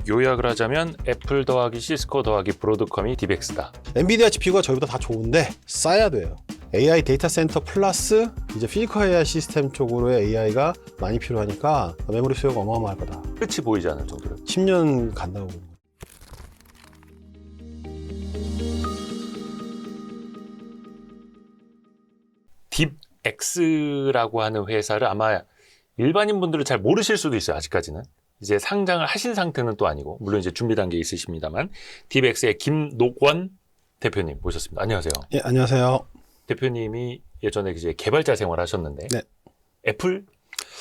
요약을 하자면 애플 더하기 시스코 더하기 브로드컴이 디벡스다. 엔비디아 GPU가 저희보다 다 좋은데 싸야 돼요. AI 데이터 센터 플러스 이제 피지컬 AI 시스템 쪽으로의 AI가 많이 필요하니까 메모리 수요가 어마어마할 거다. 끝이 보이지 않을 정도로. 10년 간다고 보는 거예요. 딥엑스라고 하는 회사를 아마 일반인 분들은 잘 모르실 수도 있어요. 아직까지는. 이제 상장을 하신 상태는 또 아니고, 물론 이제 준비 단계에 있으십니다만, 딥엑스의 김녹원 대표님 모셨습니다. 안녕하세요. 예, 안녕하세요. 대표님이 예전에 이제 개발자 생활 하셨는데, 네. 애플에도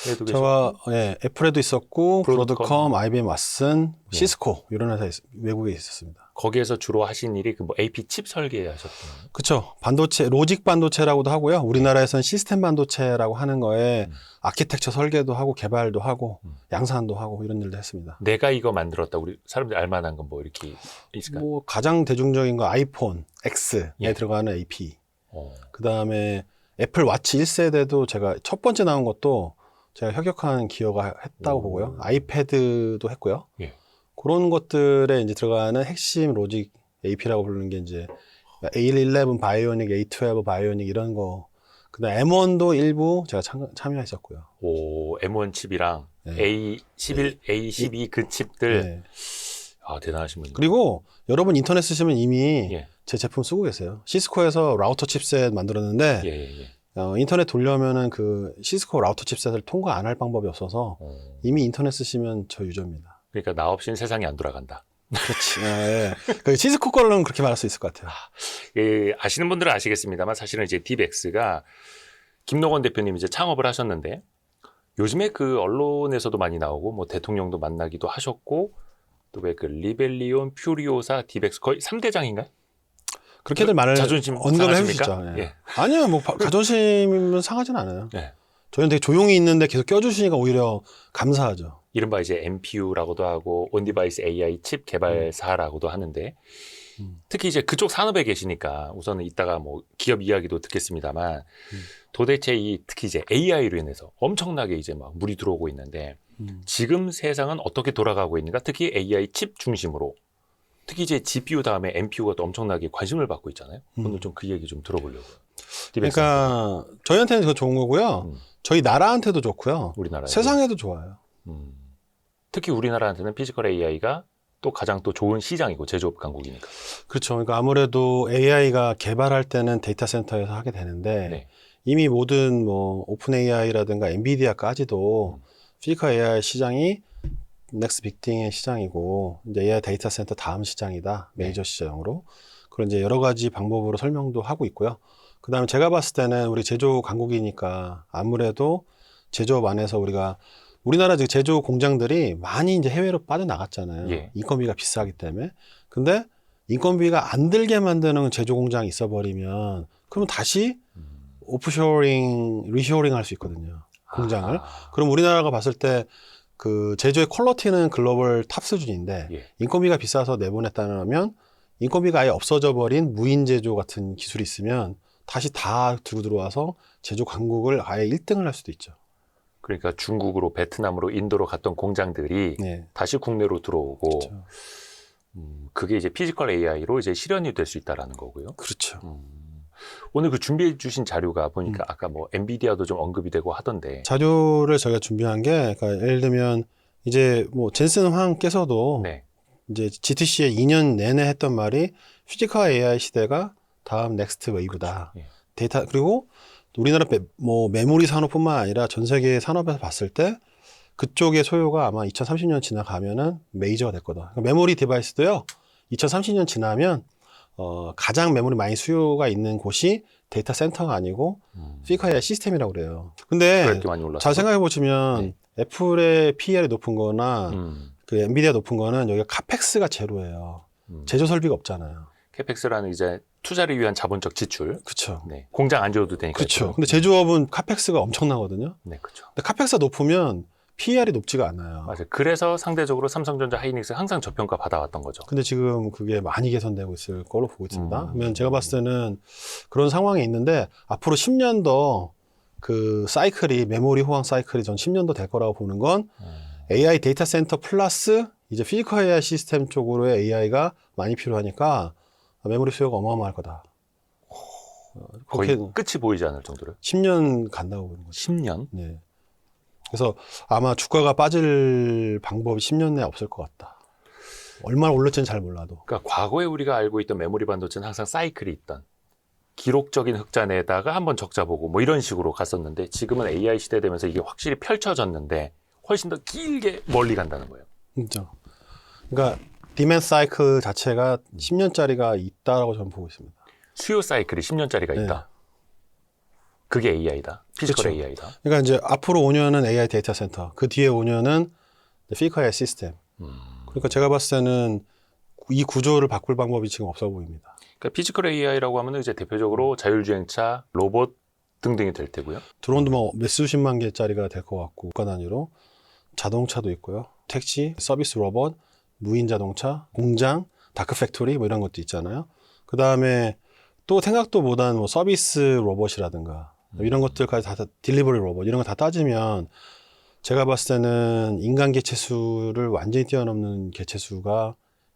계셨고, 제가 애플에도 있었고 브로드컴, 브로드컴, IBM, 왓슨, 시스코 이런 회사에 외국에 있었습니다. 거기에서 주로 하신 일이 그 뭐 AP 칩 설계하셨던. 그렇죠. 반도체, 로직 반도체라고도 하고요. 우리나라에서는 시스템 반도체라고 하는 거에 아키텍처 설계도 하고 개발도 하고 양산도 하고 이런 일도 했습니다. 내가 이거 만들었다. 우리 사람들이 알만한 건 뭐 이렇게 있을까요? 뭐 가장 대중적인 거 아이폰 X에 예. 들어가는 AP. 어. 그 다음에 애플 와치 1세대도 제가 첫 번째 나온 것도 제가 협력한 기여가 했다고 보고요. 아이패드도 했고요. 예. 그런 것들에 이제 들어가는 핵심 로직 AP라고 부르는 게 이제 A11 바이오닉, A12 바이오닉 이런 거. 그다음 M1도 일부 제가 참여했었고요. 오, M1 칩이랑 네. A11, A12 그 칩들. 네. 아, 대단하신 분이네. 그리고 여러분 인터넷 쓰시면 이미 예. 제 제품 쓰고 계세요. 시스코에서 라우터 칩셋 만들었는데 예, 예, 예. 인터넷 돌려면은 그 시스코 라우터 칩셋을 통과 안 할 방법이 없어서 이미 인터넷 쓰시면 저 유저입니다. 그러니까 나 없이는 세상이 안 돌아간다. 그렇지. 예. 그 시스코 거는 그렇게 말할 수 있을 것 같아요. 예, 아시는 분들은 아시겠습니다만 사실은 이제 딥엑스가 김녹원 대표님이 이제 창업을 하셨는데 요즘에 그 언론에서도 많이 나오고 뭐 대통령도 만나기도 하셨고 또 왜 그 리벨리온, 퓨리오사, 딥엑스 거의 3대장인가요? 그렇게들 말을 자존심 언급을 상하십니까? 해주시죠. 예. 예. 아니요, 뭐 자존심은 상하진 않아요. 예. 저희는 되게 조용히 있는데 계속 껴주시니까 오히려 감사하죠. 이른바 이제 NPU라고도 하고 온디바이스 AI 칩 개발사라고도 하는데 특히 이제 그쪽 산업에 계시니까 우선은 이따가 뭐 기업 이야기도 듣겠습니다만 도대체 이 특히 이제 AI로 인해서 엄청나게 이제 막 물이 들어오고 있는데 지금 세상은 어떻게 돌아가고 있는가? 특히 AI 칩 중심으로 특히 이제 GPU 다음에 NPU가 또 엄청나게 관심을 받고 있잖아요. 오늘 좀 그 얘기 좀 들어보려고요. 그러니까 저희한테는 그거 좋은 거고요. 저희 나라한테도 좋고요. 우리나라에 세상에도 좋아요. 특히 우리나라한테는 피지컬 AI가 또 가장 또 좋은 시장이고 제조업 강국이니까. 그렇죠. 그러니까 아무래도 AI가 개발할 때는 데이터 센터에서 하게 되는데 네. 이미 모든 뭐 오픈 AI라든가 엔비디아까지도 피지컬 AI 시장이 넥스트 빅띵의 시장이고 이제 AI 데이터 센터 다음 시장이다. 메이저 시장으로. 그런 이제 여러 가지 방법으로 설명도 하고 있고요. 그다음에 제가 봤을 때는 우리 제조 강국이니까 아무래도 제조업 안에서 우리나라 제조 공장들이 많이 이제 해외로 빠져나갔잖아요. 예. 인건비가 비싸기 때문에. 근데 인건비가 안 들게 만드는 제조 공장이 있어버리면 그러면 다시 오프쇼링, 리쇼링 할 수 있거든요. 공장을. 그럼 우리나라가 봤을 때 그 제조의 퀄리티는 글로벌 탑 수준인데 예. 인건비가 비싸서 내보냈다면 인건비가 아예 없어져 버린 무인 제조 같은 기술이 있으면 다시 다 들고 들어와서 제조 강국을 아예 1등을 할 수도 있죠. 그러니까 중국으로, 베트남으로, 인도로 갔던 공장들이 네. 다시 국내로 들어오고, 그렇죠. 그게 이제 피지컬 AI로 이제 실현이 될 수 있다라는 거고요. 그렇죠. 오늘 그 준비해 주신 자료가 보니까 아까 뭐 엔비디아도 좀 언급이 되고 하던데. 자료를 저희가 준비한 게, 그러니까 예를 들면 이제 뭐 젠슨 황께서도 네. 이제 GTC에 2년 내내 했던 말이 피지컬 AI 시대가 다음 넥스트 웨이브다. 예. 데이터 그리고 우리나라 뭐 메모리 산업뿐만 아니라 전 세계 산업에서 봤을 때 그쪽의 소요가 아마 2030년 지나가면은 메이저가 될 거다. 그러니까 메모리 디바이스도요. 2030년 지나면 가장 메모리 많이 수요가 있는 곳이 데이터 센터가 아니고 피지컬 AI 시스템이라고 그래요. 근데 그렇게 많이 올랐어요. 잘 생각해 보시면 애플의 PER이 높은 거나 그 엔비디아 높은 거는 여기가 카펙스가 제로예요. 제조 설비가 없잖아요. 캐펙스라는 이제 투자를 위한 자본적 지출. 그렇죠. 네. 공장 안 지어도 되니까. 그렇죠. 근데 제조업은 카펙스가 엄청나거든요. 네, 그렇죠. 근데 카펙스가 높으면 PER이 높지가 않아요. 맞아요. 그래서 상대적으로 삼성전자, 하이닉스 항상 저평가 받아왔던 거죠. 근데 지금 그게 많이 개선되고 있을 걸로 보고 있습니다. 그러면 제가 봤을 때는 그런 상황이 있는데 앞으로 10년 더 그 사이클이 메모리 호황 사이클이 전 10년 더 될 거라고 보는 건 AI 데이터 센터 플러스 이제 피지컬 AI 시스템 쪽으로의 AI가 많이 필요하니까 메모리 수요가 어마어마할 거다. 거의 그렇게 끝이 보이지 않을 정도로. 10년 간다고 보는 거죠. 10년? 네. 그래서 아마 주가가 빠질 방법이 10년 내에 없을 것 같다. 얼마나 올랐지는 잘 몰라도. 그러니까 과거에 우리가 알고 있던 메모리 반도체는 항상 사이클이 있던 기록적인 흑자 내다가 한번 적자 보고 뭐 이런 식으로 갔었는데 지금은 AI 시대 되면서 이게 확실히 펼쳐졌는데 훨씬 더 길게 멀리 간다는 거예요. 진짜. 그러니까 디맨드 사이클 자체가 10년짜리가 있다라고 저는 보고 있습니다. 수요 사이클이 10년짜리가 있다. 네. 그게 AI다. 피지컬 그렇죠. AI다. 그러니까 이제 앞으로 5년은 AI 데이터 센터, 그 뒤에 5년은 피지컬 AI 시스템. 그러니까 제가 봤을 때는 이 구조를 바꿀 방법이 지금 없어 보입니다. 그러니까 피지컬 AI라고 하면 이제 대표적으로 자율주행차, 로봇 등등이 될 테고요. 드론도 뭐 몇수십만 개짜리가 될 것 같고 국가 단위로 자동차도 있고요. 택시, 서비스 로봇, 무인 자동차, 공장, 다크 팩토리 뭐 이런 것도 있잖아요. 그 다음에 또 생각도 못한 뭐 서비스 로봇이라든가 이런 것들까지 다 딜리버리 로봇 이런 거 다 따지면 제가 봤을 때는 인간 개체수를 완전히 뛰어넘는 개체수가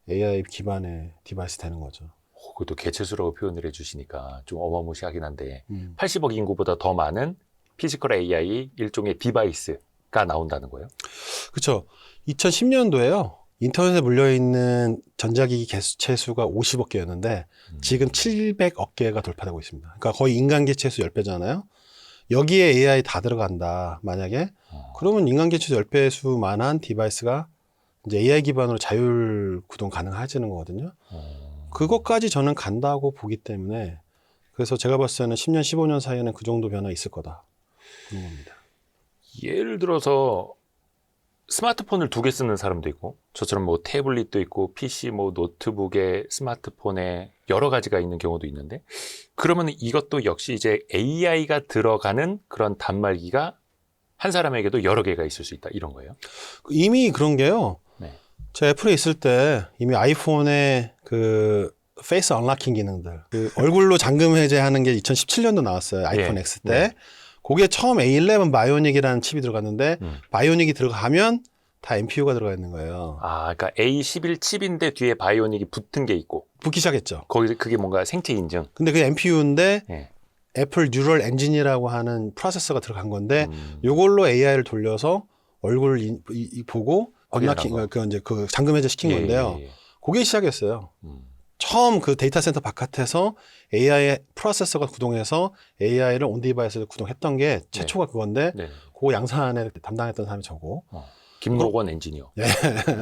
AI 기반의 디바이스 되는 거죠. 그것도 개체수라고 표현을 해주시니까 좀 어마무시하긴 한데 80억 인구보다 더 많은 피지컬 AI 일종의 디바이스가 나온다는 거예요. 그렇죠. 2010년도에요. 인터넷에 물려있는 전자기기 개체수가 50억 개였는데 지금 700억 개가 돌파되고 있습니다. 그러니까 거의 인간 개체수 10배잖아요. 여기에 AI 다 들어간다. 만약에 그러면 인간 개체수 10배수만한 디바이스가 이제 AI 기반으로 자율 구동 가능해지는 거거든요. 그것까지 저는 간다고 보기 때문에 그래서 제가 봤을 때는 10년, 15년 사이에는 그 정도 변화 있을 거다. 그런 겁니다. 예를 들어서 스마트폰을 2개 쓰는 사람도 있고 저처럼 뭐 태블릿도 있고 PC 뭐 노트북에 스마트폰에 여러 가지가 있는 경우도 있는데 그러면 이것도 역시 이제 AI가 들어가는 그런 단말기가 한 사람에게도 여러 개가 있을 수 있다 이런 거예요. 이미 그런 게요. 네. 제가 애플에 있을 때 이미 아이폰에 그 페이스 언락킹 기능들 그 얼굴로 잠금 해제하는 게 2017년도 나왔어요. 아이폰 예. X 때. 네. 그게 처음 A11 바이오닉이라는 칩이 들어갔는데 바이오닉이 들어가면 다 NPU가 들어가 있는 거예요. 아, 그러니까 A11 칩인데 뒤에 바이오닉이 붙은 게 있고 붙기 시작했죠. 거기 그게 뭔가 생체 인증. 근데 그 NPU인데 예. 애플 뉴럴 엔진이라고 하는 프로세서가 들어간 건데 요걸로 AI를 돌려서 얼굴 보고 언락킹 그 이제 그 잠금 해제 시킨 건데요. 예. 그게 시작이었어요. 처음 그 데이터 센터 바깥에서 AI 프로세서가 구동해서 AI를 온 디바이스에 구동했던 게 최초가 그건데 네. 그 양산에 담당했던 사람이 저고. 김노건 엔지니어. 예,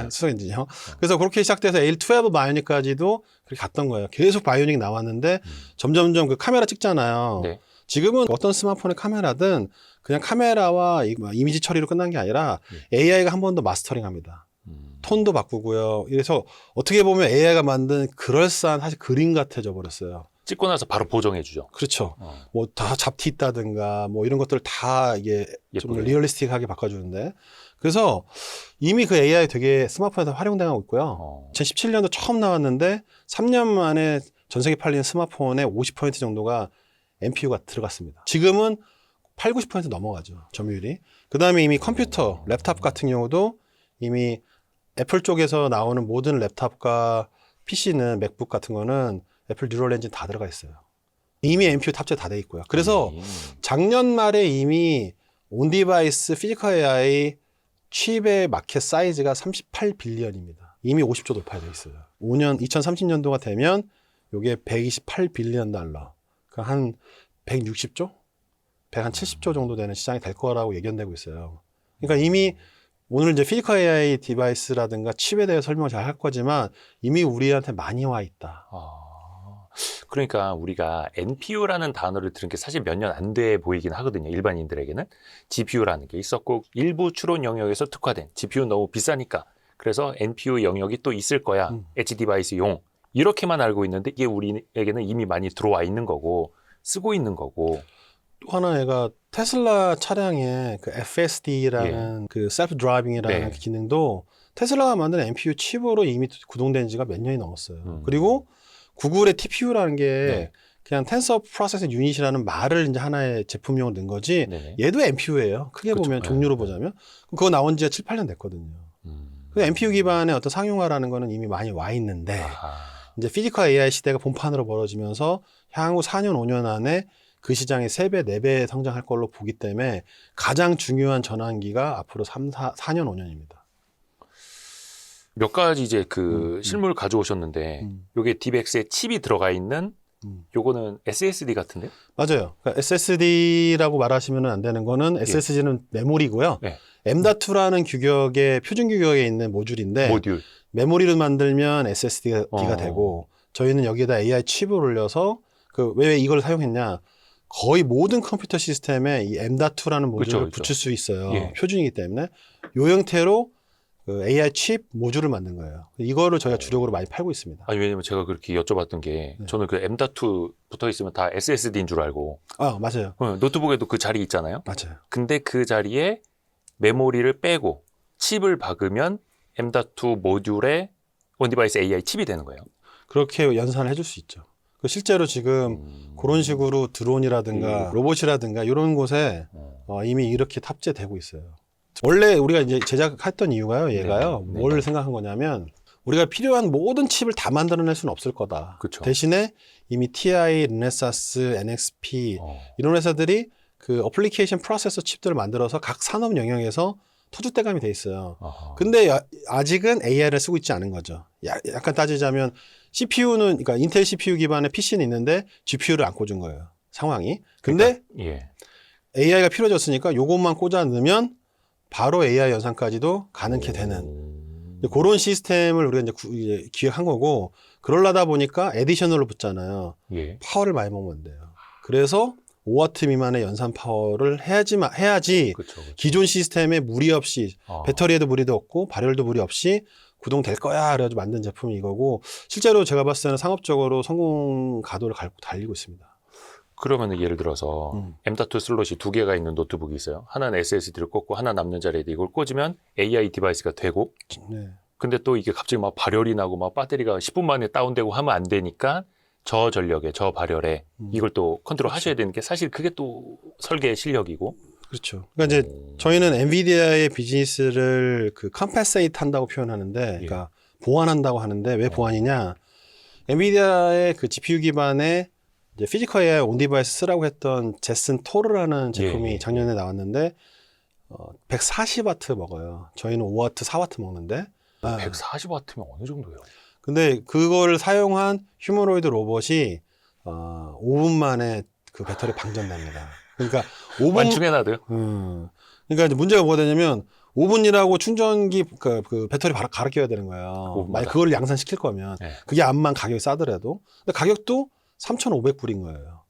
수석 엔지니어. 그래서 그렇게 시작돼서 A12 바이오닉까지도 그렇게 갔던 거예요. 계속 바이오닉 나왔는데 점점점 그 카메라 찍잖아요. 네. 지금은 어떤 스마트폰의 카메라든 그냥 카메라와 이미지 처리로 끝난 게 아니라 AI가 한 번 더 마스터링합니다. 톤도 바꾸고요. 그래서 어떻게 보면 AI가 만든 그럴싸한 사실 그림 같아져 버렸어요. 찍고 나서 바로 보정해 주죠. 그렇죠. 뭐 다 잡티 있다든가 뭐 이런 것들 다 이게 좀 예쁘게. 리얼리스틱하게 바꿔주는데 그래서 이미 그 AI 되게 스마트폰에서 활용당하고 있고요. 2017년도 처음 나왔는데 3년 만에 전 세계 팔리는 스마트폰의 50% 정도가 NPU가 들어갔습니다. 지금은 8, 90% 넘어가죠. 점유율이. 그 다음에 이미 컴퓨터, 랩탑 같은 경우도 이미 애플 쪽에서 나오는 모든 랩탑과 PC는 맥북 같은 거는 애플 뉴럴 엔진 다 들어가 있어요. 이미 NPU 탑재 다 돼 있고요. 그래서 작년 말에 이미 온 디바이스 피지컬 AI 칩의 마켓 사이즈가 38빌리언입니다. 이미 50조 돌파돼 있어요. 5년 2030년도가 되면 이게 128빌리언 달러. 그러니까 한 160조? 170조 정도 되는 시장이 될 거라고 예견되고 있어요. 그러니까 이미 오늘 이제 피지컬 AI 디바이스라든가 칩에 대해 설명을 잘 할 거지만 이미 우리한테 많이 와 있다. 그러니까 우리가 NPU라는 단어를 들은 게 사실 몇 년 안 돼 보이긴 하거든요. 일반인들에게는. GPU라는 게 있었고 일부 추론 영역에서 특화된 GPU 너무 비싸니까 그래서 NPU 영역이 또 있을 거야. 엣지 디바이스용. 이렇게만 알고 있는데 이게 우리에게는 이미 많이 들어와 있는 거고 쓰고 있는 거고. 또 하나 얘가 테슬라 차량에 그 FSD라는 그 셀프 드라이빙이라는 그 기능도 테슬라가 만든 NPU 칩으로 이미 구동된 지가 몇 년이 넘었어요. 그리고 구글의 TPU라는 게 그냥 텐서 프로세싱 유닛이라는 말을 이제 하나의 제품용으로 넣은 거지 얘도 NPU예요. 크게 그쵸. 보면 종류로 보자면 그거 나온 지가 7, 8년 됐거든요. 그 NPU 기반의 어떤 상용화라는 거는 이미 많이 와 있는데 아하. 이제 피지컬 AI 시대가 본판으로 벌어지면서 향후 4년, 5년 안에 그 시장이 3배, 4배 성장할 걸로 보기 때문에 가장 중요한 전환기가 앞으로 4년, 5년입니다. 몇 가지 이제 그 실물 가져오셨는데 요게 DivX에 칩이 들어가 있는 요거는 SSD 같은데요? 맞아요. 그러니까 SSD라고 말하시면 안 되는 거는 SSD는 메모리고요. 네. M.2라는 규격의 표준 규격에 있는 모듈인데 모듈. 메모리를 만들면 SSD가 어. 되고 저희는 여기에다 AI 칩을 올려서 그 왜 이걸 사용했냐? 거의 모든 컴퓨터 시스템에 이 M.2라는 모듈을 그쵸. 붙일 수 있어요. 예. 표준이기 때문에 요 형태로 그 AI 칩 모듈을 만든 거예요. 이거를 저희가 주력으로 많이 팔고 있습니다. 아니 왜냐면 제가 그렇게 여쭤봤던 게 네. 저는 그 M.2 붙어 있으면 다 SSD인 줄 알고 아, 맞아요. 노트북에도 그 자리 있잖아요. 맞아요. 근데 그 자리에 메모리를 빼고 칩을 박으면 M.2 모듈에 온디바이스 AI 칩이 되는 거예요. 그렇게 연산을 해줄 수 있죠. 실제로 지금 그런 식으로 드론이라든가 로봇이라든가 이런 곳에 이미 이렇게 탑재되고 있어요. 원래 우리가 이제 제작했던 이유가요, 얘가요. 네. 뭘 생각한 거냐면 우리가 필요한 모든 칩을 다 만들어낼 수는 없을 거다. 그쵸. 대신에 이미 TI, 르네사스, NXP 이런 회사들이 그 어플리케이션 프로세서 칩들을 만들어서 각 산업 영역에서 터줏대감이 돼 있어요. 아하. 근데 아직은 AI를 쓰고 있지 않은 거죠. 약간 따지자면 CPU는, 그러니까 인텔 CPU 기반의 PC는 있는데 GPU를 안 꽂은 거예요. 상황이. 근데 예. AI가 필요해졌으니까 요것만 꽂아 넣으면 바로 AI 연산까지도 가능케 되는 그런 시스템을 우리가 이제 기획한 거고, 그러려다 보니까 에디셔널로 붙잖아요. 예. 파워를 많이 먹으면 안 돼요. 그래서 5W 미만의 연산 파워를 해야지 그쵸. 기존 시스템에 무리 없이 배터리에도 무리도 없고 발열도 무리 없이 구동될 거야 그래가지고 만든 제품이 이거고, 실제로 제가 봤을 때는 상업적으로 성공 가도를 달리고 있습니다. 그러면 예를 들어서 M.2 슬롯이 2개가 있는 노트북이 있어요. 하나는 SSD를 꽂고 하나 남는 자리에 이걸 꽂으면 AI 디바이스가 되고, 네. 근데 또 이게 갑자기 막 발열이 나고 막 배터리가 10분 만에 다운되고 하면 안 되니까 저 전력에 저 발열에 이걸 또 컨트롤 하셔야 되는 게 사실 그게 또 설계 실력이고. 그렇죠. 그러니까 이제 저희는 엔비디아의 비즈니스를 그 컴패세이트 한다고 표현하는데, 그러니까 보완한다고 하는데 왜 보완이냐? 엔비디아의 그 GPU 기반의 이제 피지컬 AI 온 디바이스 쓰라고 했던 제슨 토르라는 제품이 작년에 나왔는데 140W 먹어요. 저희는 5W, 4W 먹는데 140W면 어느 정도예요? 근데 그거를 사용한 휴머노이드 로봇이 5분 만에 그 배터리 방전됩니다. 그러니까 5분 완충해놔도요? 그러니까 이제 문제가 뭐가 되냐면 5분이라고 충전기 그 배터리 바로 갈아 껴야 되는 거예요. 만약 그걸 양산시킬 거면 그게 암만 가격이 싸더라도. 근데 가격도 3,500불인 거예요.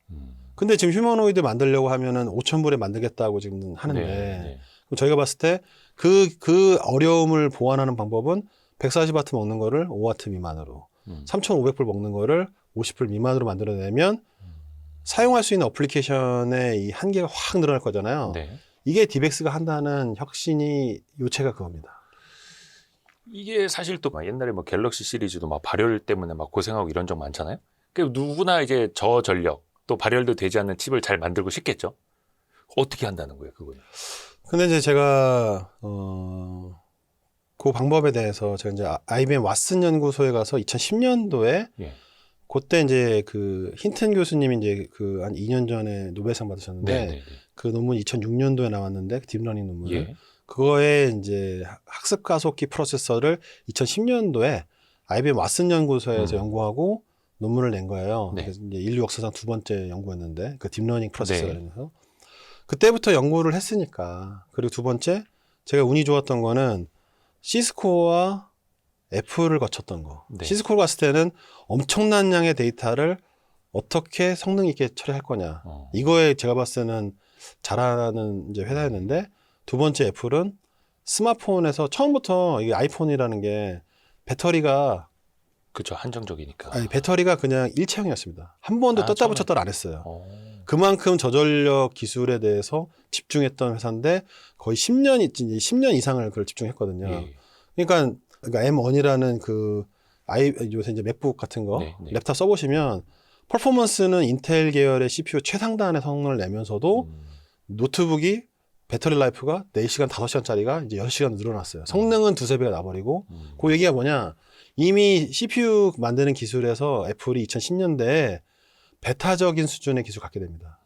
근데 지금 휴머노이드 만들려고 하면은 5,000불에 만들겠다고 지금 하는데 그럼 저희가 봤을 때 그 어려움을 보완하는 방법은 140W 먹는 거를 5W 미만으로 3,500불 먹는 거를 50불 미만으로 만들어내면 사용할 수 있는 어플리케이션의 이 한계가 확 늘어날 거잖아요. 이게 디백스가 한다는 혁신이 요체가 그겁니다. 이게 사실 또 옛날에 뭐 갤럭시 시리즈도 막 발열 때문에 막 고생하고 이런 적 많잖아요. 그 누구나 이제 저전력 또 발열도 되지 않는 칩을 잘 만들고 싶겠죠. 어떻게 한다는 거예요, 그거는? 근데 이제 제가 그 방법에 대해서 제가 이제 IBM 왓슨 연구소에 가서 2010년도에 그때 이제 그 힌튼 교수님이 이제 그 한 2년 전에 노벨상 받으셨는데 그 논문 2006년도에 나왔는데 딥러닝 논문 그거에 이제 학습 가속기 프로세서를 2010년도에 IBM 왓슨 연구소에서 연구하고 논문을 낸 거예요. 그래서 이제 인류 역사상 2번째 연구였는데 그 딥러닝 프로세서라면서 그때부터 연구를 했으니까. 그리고 두 번째 제가 운이 좋았던 거는 시스코와 애플을 거쳤던 거. 시스코를 갔을 때는 엄청난 양의 데이터를 어떻게 성능 있게 처리할 거냐. 이거에 제가 봤을 때는 잘하는 이제 회사였는데, 두 번째 애플은 스마트폰에서 처음부터 이게 아이폰이라는 게 배터리가 그렇죠. 한정적이니까. 아니, 배터리가 그냥 일체형이었습니다. 한 번도 떴다 붙였다 안 했어요. 그만큼 저전력 기술에 대해서 집중했던 회사인데 거의 10년 이상을 그걸 집중했거든요. 그러니까 M1이라는 그 요새 이제 맥북 같은 거 랩탑 써보시면 퍼포먼스는 인텔 계열의 CPU 최상단의 성능을 내면서도 노트북이 배터리 라이프가 4시간, 5시간짜리가 이제 6시간 늘어났어요. 성능은 두세 배가 나버리고 그 얘기가 뭐냐? 이미 CPU 만드는 기술에서 애플이 2010년대에 베타적인 수준의 기술 갖게 됩니다.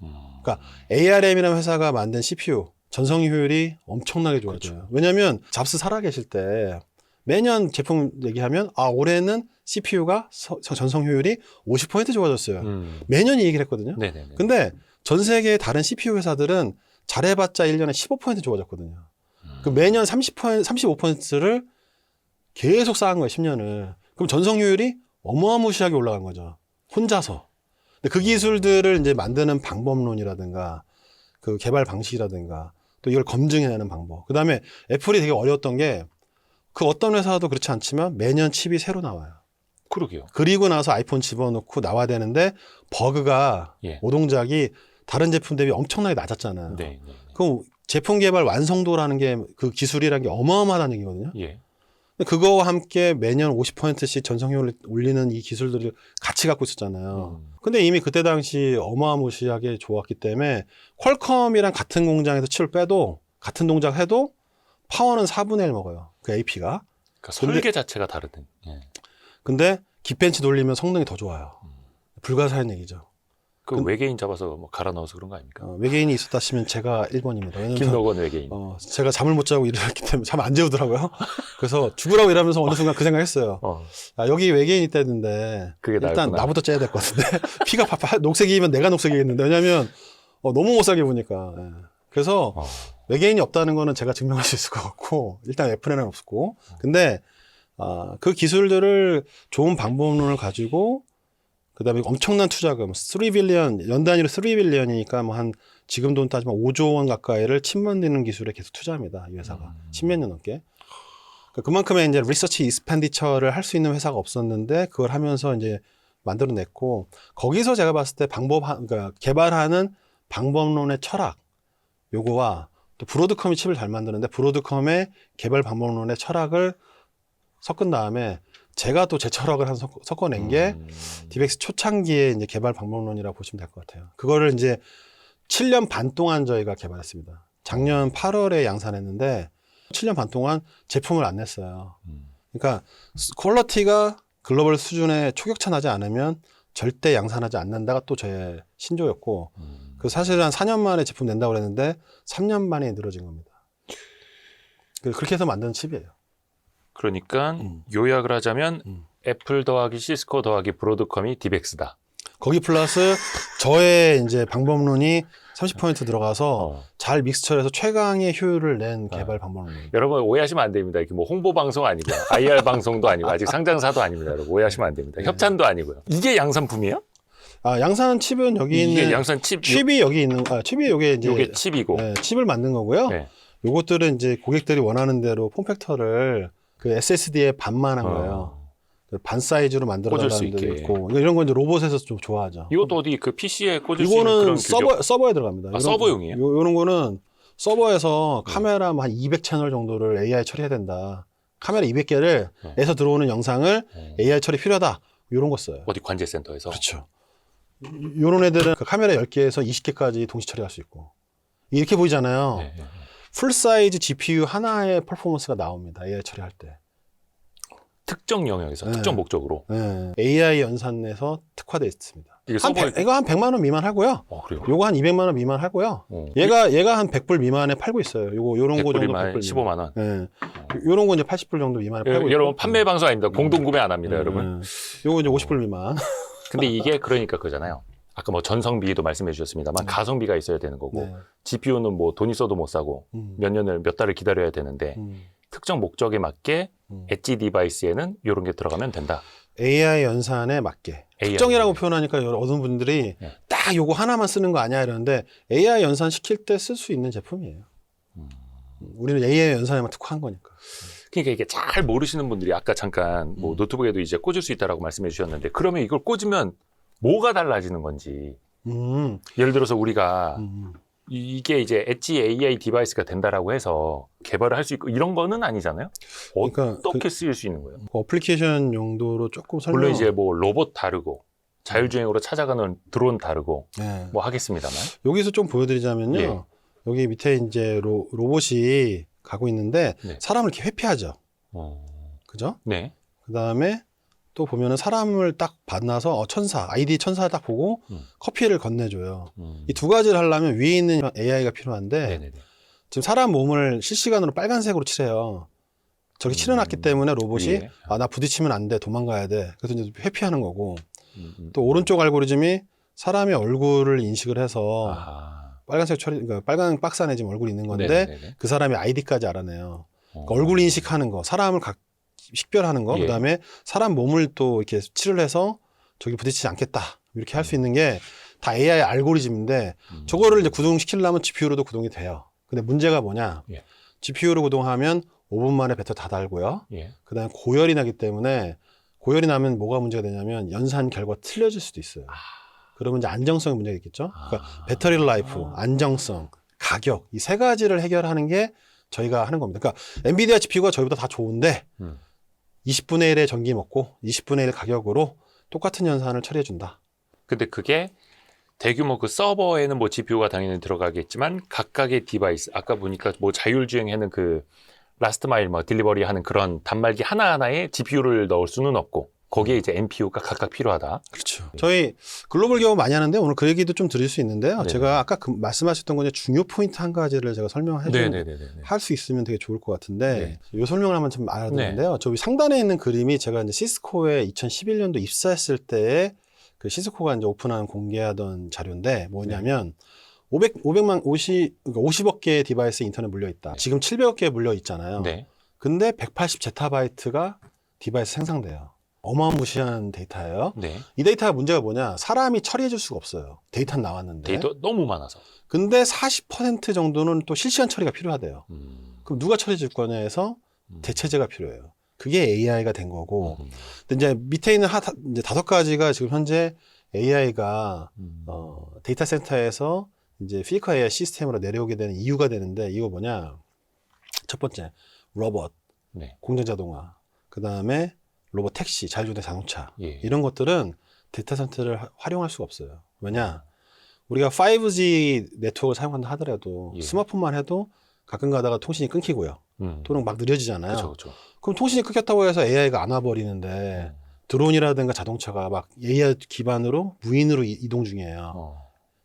그러니까 ARM이라는 회사가 만든 CPU 전성 효율이 엄청나게 좋아져요. 그렇죠. 왜냐하면 잡스 살아계실 때 매년 제품 얘기하면 올해는 CPU가 전성 효율이 50% 좋아졌어요. 매년 이 얘기를 했거든요. 네네네. 근데 전 세계의 다른 CPU 회사들은 잘해봤자 1년에 15% 좋아졌거든요. 그 매년 35%를 계속 쌓은 거예요, 10년을. 그럼 전성 효율이 어마무시하게 올라간 거죠. 혼자서. 근데 그 기술들을 이제 만드는 방법론이라든가 그 개발 방식이라든가 또 이걸 검증해내는 방법. 그 다음에 애플이 되게 어려웠던 게 그 어떤 회사도 그렇지 않지만 매년 칩이 새로 나와요. 그러게요. 그리고 나서 아이폰 집어넣고 나와야 되는데 버그가 예. 오동작이 다른 제품 대비 엄청나게 낮았잖아요. 네. 그럼 제품 개발 완성도라는 게 그 기술이라는 게 어마어마하다는 얘기거든요. 예. 그거와 함께 매년 50%씩 전성효율을 올리는 이 기술들을 같이 갖고 있었잖아요. 근데 이미 그때 당시 어마무시하게 좋았기 때문에 퀄컴이랑 같은 공장에서 칩을 빼도 같은 동작 해도 파워는 4분의 1 먹어요. 그 AP가. 그러니까 설계 자체가 다르든. 예. 근데 긱벤치 돌리면 성능이 더 좋아요. 불가사의 얘기죠. 그 외계인 잡아서 뭐 갈아 넣어서 그런 거 아닙니까? 외계인이 있었다 치면 제가 1번입니다. 왜냐면 김노건 외계인. 제가 잠을 못 자고 일했기 때문에 잠 안 재우더라고요. 그래서 죽으라고 일하면서 어느 순간 그 생각했어요. 여기 외계인이 있다는데 그게 일단 나였구나. 나부터 째야 될 것 같은데 피가 녹색이면 내가 녹색이겠는데 왜냐하면 너무 못 살게 보니까. 예. 그래서 외계인이 없다는 거는 제가 증명할 수 있을 것 같고 일단 애플에는 없었고 근데 그 기술들을 좋은 방법론을 가지고 그다음에 엄청난 투자금 3빌리언 연 단위로 3빌리언이니까 뭐 한 지금 돈 따지면 5조 원 가까이를 칩 만드는 기술에 계속 투자합니다. 이 회사가 10몇 년 넘게. 그만큼의 이제 리서치 익스펜디처를 할 수 있는 회사가 없었는데 그걸 하면서 이제 만들어냈고 거기서 제가 봤을 때 그러니까 개발하는 방법론의 철학 요거와 또 브로드컴이 칩을 잘 만드는데 브로드컴의 개발 방법론의 철학을 섞은 다음에 제가 또 제 철학을 섞어낸 게 DBX 초창기에 이제 개발 방법론이라고 보시면 될 것 같아요. 그거를 이제 7년 반 동안 저희가 개발했습니다. 작년 8월에 양산했는데 7년 반 동안 제품을 안 냈어요. 그러니까 퀄리티가 글로벌 수준에 초격차 나지 않으면 절대 양산하지 않는다가 또 제 신조였고 그 사실 한 4년 만에 제품 낸다고 그랬는데 3년 만에 늘어진 겁니다. 그렇게 해서 만든 칩이에요. 그러니까 요약을 하자면 애플 더하기 시스코 더하기 브로드컴이 DBX다. 거기 플러스 저의 이제 방법론이 30% 들어가서 잘 믹스처해서 최강의 효율을 낸 개발 방법론입니다. 여러분 오해하시면 안 됩니다. 이렇게 뭐 홍보 방송 아니고요. IR 방송도 아니고 아직 상장사도 아닙니다. 여러분 오해하시면 안 됩니다. 협찬도 아니고요. 이게 양산품이에요? 양산 칩은 여기 이게 있는 양산 칩이 여기 있는 칩이 여기 이제 요게 칩이고. 네, 칩을 만든 거고요. 네. 요것들은 이제 고객들이 원하는 대로 폼팩터를 그 SSD에 반만 한 거예요. 반 사이즈로 만들어달라는 데도 있고 이런 건 이제 로봇에서 좀 좋아하죠. 이것도 어디 그 PC에 꽂을 수 있는 그런 이거는 서버에 들어갑니다. 서버용이에요? 이런 거는 서버에서 카메라 한 200 채널 정도를 AI 처리해야 된다. 카메라 200개를 에서 들어오는 영상을 AI 처리 필요하다. 이런 거 써요. 어디 관제센터에서? 그렇죠. 이런 애들은 그 카메라 10개에서 20개까지 동시 처리할 수 있고 이렇게 보이잖아요. 네. 풀 사이즈 GPU 하나의 퍼포먼스가 나옵니다. AI 처리할 때. 특정 영역에서 네. 특정 목적으로. 네. AI 연산에서 특화되어 있습니다. 이게 이거 한 100만 원 미만 하고요. 그래요? 요거 한 200만 원 미만 하고요. 얘가 한 100불 미만에 팔고 있어요. 요런 거 정도 100불 15만 원. 네. 요런 거 이제 80불 정도 미만에 팔고 있고. 여러분 판매 방송 아닙니다. 공동 구매 안 합니다, 여러분. 요거 이제 50불 미만. 근데 이게 그러니까 그잖아요. 아까 뭐 전성비도 말씀해 주셨습니다만 가성비가 있어야 되는 거고 네. GPU는 뭐 돈 있어도 못 사고 몇 달을 기다려야 되는데 특정 목적에 맞게 엣지 디바이스에는 이런 게 들어가면 된다. AI 연산에 맞게. 특정이라고 표현하니까 어떤 분들이 딱 요거 하나만 쓰는 거 아니야 이러는데 AI 연산 시킬 때 쓸 수 있는 제품이에요. 우리는 AI 연산에만 특화한 거니까. 그러니까 이게 잘 모르시는 분들이 아까 잠깐 뭐 노트북에도 이제 꽂을 수 있다라고 말씀해 주셨는데 그러면 이걸 꽂으면 뭐가 달라지는 건지. 예를 들어서 우리가 이게 이제 엣지 AI 디바이스가 된다라고 해서 개발을 할 수 있고 이런 거는 아니잖아요. 그러니까 어떻게 쓰일 수 있는 거예요? 어플리케이션 용도로 조금 물론 이제 뭐 로봇 다르고 자율주행으로 찾아가는 드론 다르고 네. 뭐 하겠습니다만 여기서 좀 보여드리자면요. 여기 밑에 이제 로봇이 가고 있는데 네. 사람을 이렇게 회피하죠. 그죠? 네. 그 다음에 또 보면은 사람을 딱 만나서 천사, 아이디 천사를 딱 보고 커피를 건네줘요. 이 두 가지를 하려면 위에 있는 AI가 필요한데 네네네. 지금 사람 몸을 실시간으로 빨간색으로 칠해요. 저기 칠해놨기 때문에 로봇이 위에. 나 부딪히면 안 돼, 도망가야 돼. 그래서 이제 회피하는 거고 또 오른쪽 알고리즘이 사람의 얼굴을 인식을 해서 아하. 빨간색 그러니까 빨간 박스 안에 지금 얼굴이 있는 건데 네네네네. 그 사람의 아이디까지 알아내요. 그러니까 얼굴 인식하는 거, 사람을 식별하는 거, 예. 그다음에 사람 몸을 또 이렇게 칠을 해서 저기 부딪히지 않겠다 이렇게 할 수 있는 게 다 AI 알고리즘인데 저거를 이제 구동시키려면 GPU로도 구동이 돼요. 근데 문제가 뭐냐? 예. GPU로 구동하면 5분 만에 배터 다 달고요. 예. 그다음에 고열이 나기 때문에 고열이 나면 뭐가 문제가 되냐면 연산 결과 틀려질 수도 있어요. 그러면 이제 안정성이 문제가 있겠죠. 그러니까 배터리 라이프, 안정성, 가격 이 세 가지를 해결하는 게 저희가 하는 겁니다. 그러니까 엔비디아 GPU가 저희보다 다 좋은데 20분의 1의 전기 먹고 20분의 1 가격으로 똑같은 연산을 처리해 준다. 근데 그게 대규모 그 서버에는 뭐 GPU가 당연히 들어가겠지만 각각의 디바이스 아까 보니까 뭐 자율주행하는 그 라스트 마일 뭐 딜리버리 하는 그런 단말기 하나하나에 GPU를 넣을 수는 없고 거기에 이제 NPU가 각각 필요하다. 그렇죠. 저희 글로벌 기업 많이 하는데 오늘 그 얘기도 좀 드릴 수 있는데요. 네네. 제가 아까 말씀하셨던 건 중요 포인트 한 가지를 제가 설명해 네네네네. 할 수 있으면 되게 좋을 것 같은데 네. 이 설명을 하면 좀 알아듣는데요. 저 상단에 있는 그림이 제가 이제 시스코에 2011년도 입사했을 때에 그 시스코가 이제 오픈한 공개하던 자료인데 뭐냐면 50억 개의 디바이스 인터넷 물려 있다. 지금 700억 개 물려 있잖아요. 네. 근데 180 제타바이트가 디바이스 생성돼요. 어마무시한 데이터예요. 네. 이 데이터가 문제가 뭐냐? 사람이 처리해 줄 수가 없어요. 데이터는 나왔는데. 데이터 너무 많아서. 근데 40% 정도는 또 실시간 처리가 필요하대요. 그럼 누가 처리해 줄 거냐 해서 대체제가 필요해요. 그게 AI가 된 거고. 근데 이제 밑에 있는 이제 5가지가 지금 현재 AI가 데이터 센터에서 이제 피지컬 AI 시스템으로 내려오게 되는 이유가 되는데 이거 뭐냐? 첫 번째, 로봇, 네. 공전 자동화. 그다음에 로봇 택시, 자율주행 자동차. 예. 이런 것들은 데이터 센터를 활용할 수가 없어요. 왜냐? 우리가 5G 네트워크를 사용한다 하더라도 예. 스마트폰만 해도 가끔 가다가 통신이 끊기고요. 또는 막 느려지잖아요. 그렇죠. 그럼 통신이 끊겼다고 해서 AI가 안 와버리는데 드론이라든가 자동차가 막 AI 기반으로 무인으로 이동 중이에요.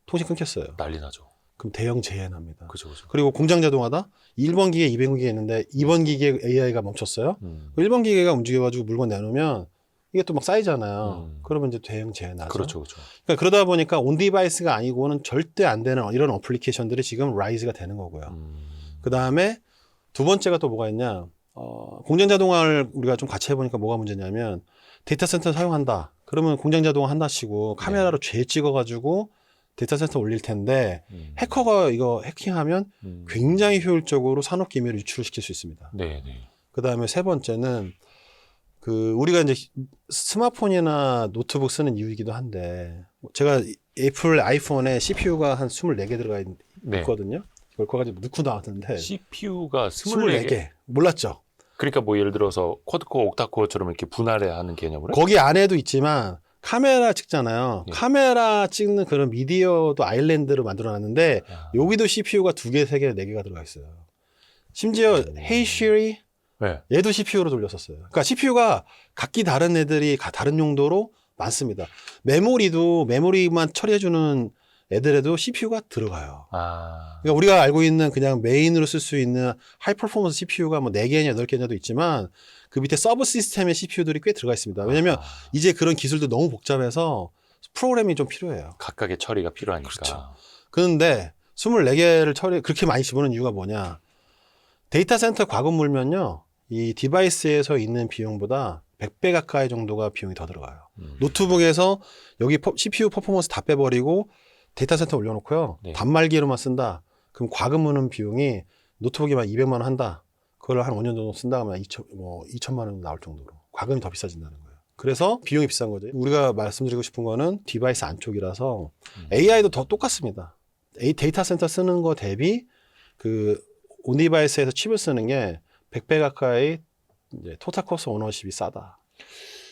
통신 끊겼어요. 난리 나죠. 그럼 대형 재해 납니다. 그렇죠. 그리고 공장 자동화다? 1번 기계, 2번 기계 있는데 2번 기계에 AI가 멈췄어요. 1번 기계가 움직여가지고 물건 내놓으면 이게 또 막 쌓이잖아요. 그러면 이제 대형 재해 나죠. 그렇죠. 그러니까 그러다 보니까 온 디바이스가 아니고는 절대 안 되는 이런 어플리케이션들이 지금 라이즈가 되는 거고요. 그 다음에 두 번째가 또 뭐가 있냐? 공장 자동화를 우리가 좀 같이 해보니까 뭐가 문제냐면 데이터 센터 사용한다. 그러면 공장 자동화 한다시고 카메라로 죄 찍어가지고 데이터 센터 올릴 텐데 해커가 이거 해킹하면 굉장히 효율적으로 산업 기밀을 유출을 시킬 수 있습니다. 네. 그 다음에 세 번째는 우리가 이제 스마트폰이나 노트북 쓰는 이유이기도 한데 제가 애플 아이폰에 CPU가 한 24개 들어가 있거든요. 이걸 거기까지 넣고 나왔는데 CPU가 24개. 24개. 몰랐죠? 그러니까 뭐 예를 들어서 쿼드코어, 옥타코어처럼 이렇게 분할해 하는 개념으로? 거기 안에도 있지만 카메라 찍잖아요. 예. 카메라 찍는 그런 미디어도 아일랜드로 만들어놨는데 여기도 CPU가 2개, 3개, 4개가 들어가 있어요. 심지어 Hey Siri 네. 얘도 CPU로 돌렸었어요. 그러니까 CPU가 각기 다른 애들이 다른 용도로 많습니다. 메모리만 처리해주는 애들에도 CPU가 들어가요. 그러니까 우리가 알고 있는 그냥 메인으로 쓸 수 있는 하이 퍼포먼스 CPU가 뭐 4개냐 8개냐도 있지만 그 밑에 서브 시스템의 CPU들이 꽤 들어가 있습니다. 왜냐면 이제 그런 기술도 너무 복잡해서 프로그램이 좀 필요해요. 각각의 처리가 필요하니까. 그렇죠. 그런데 24개를 그렇게 많이 집어넣은 이유가 뭐냐? 데이터 센터 과금 물면요. 이 디바이스에서 있는 비용보다 100배 가까이 정도가 비용이 더 들어가요. 노트북에서 여기 CPU 퍼포먼스 다 빼버리고 데이터 센터 올려놓고요. 네. 단말기로만 쓴다. 그럼 과금 무는 비용이 노트북이만 200만 원 한다. 그걸 한 5년 정도 쓴다 하면 2천만 원 나올 정도로 과금이 더 비싸진다는 거예요. 그래서 비용이 비싼 거죠. 우리가 말씀드리고 싶은 거는 디바이스 안쪽이라서 AI도 더 똑같습니다. 데이터 센터 쓰는 거 대비 온 디바이스에서 칩을 쓰는 게 100배 가까이 이제 토탈 코스트 오너십이 싸다.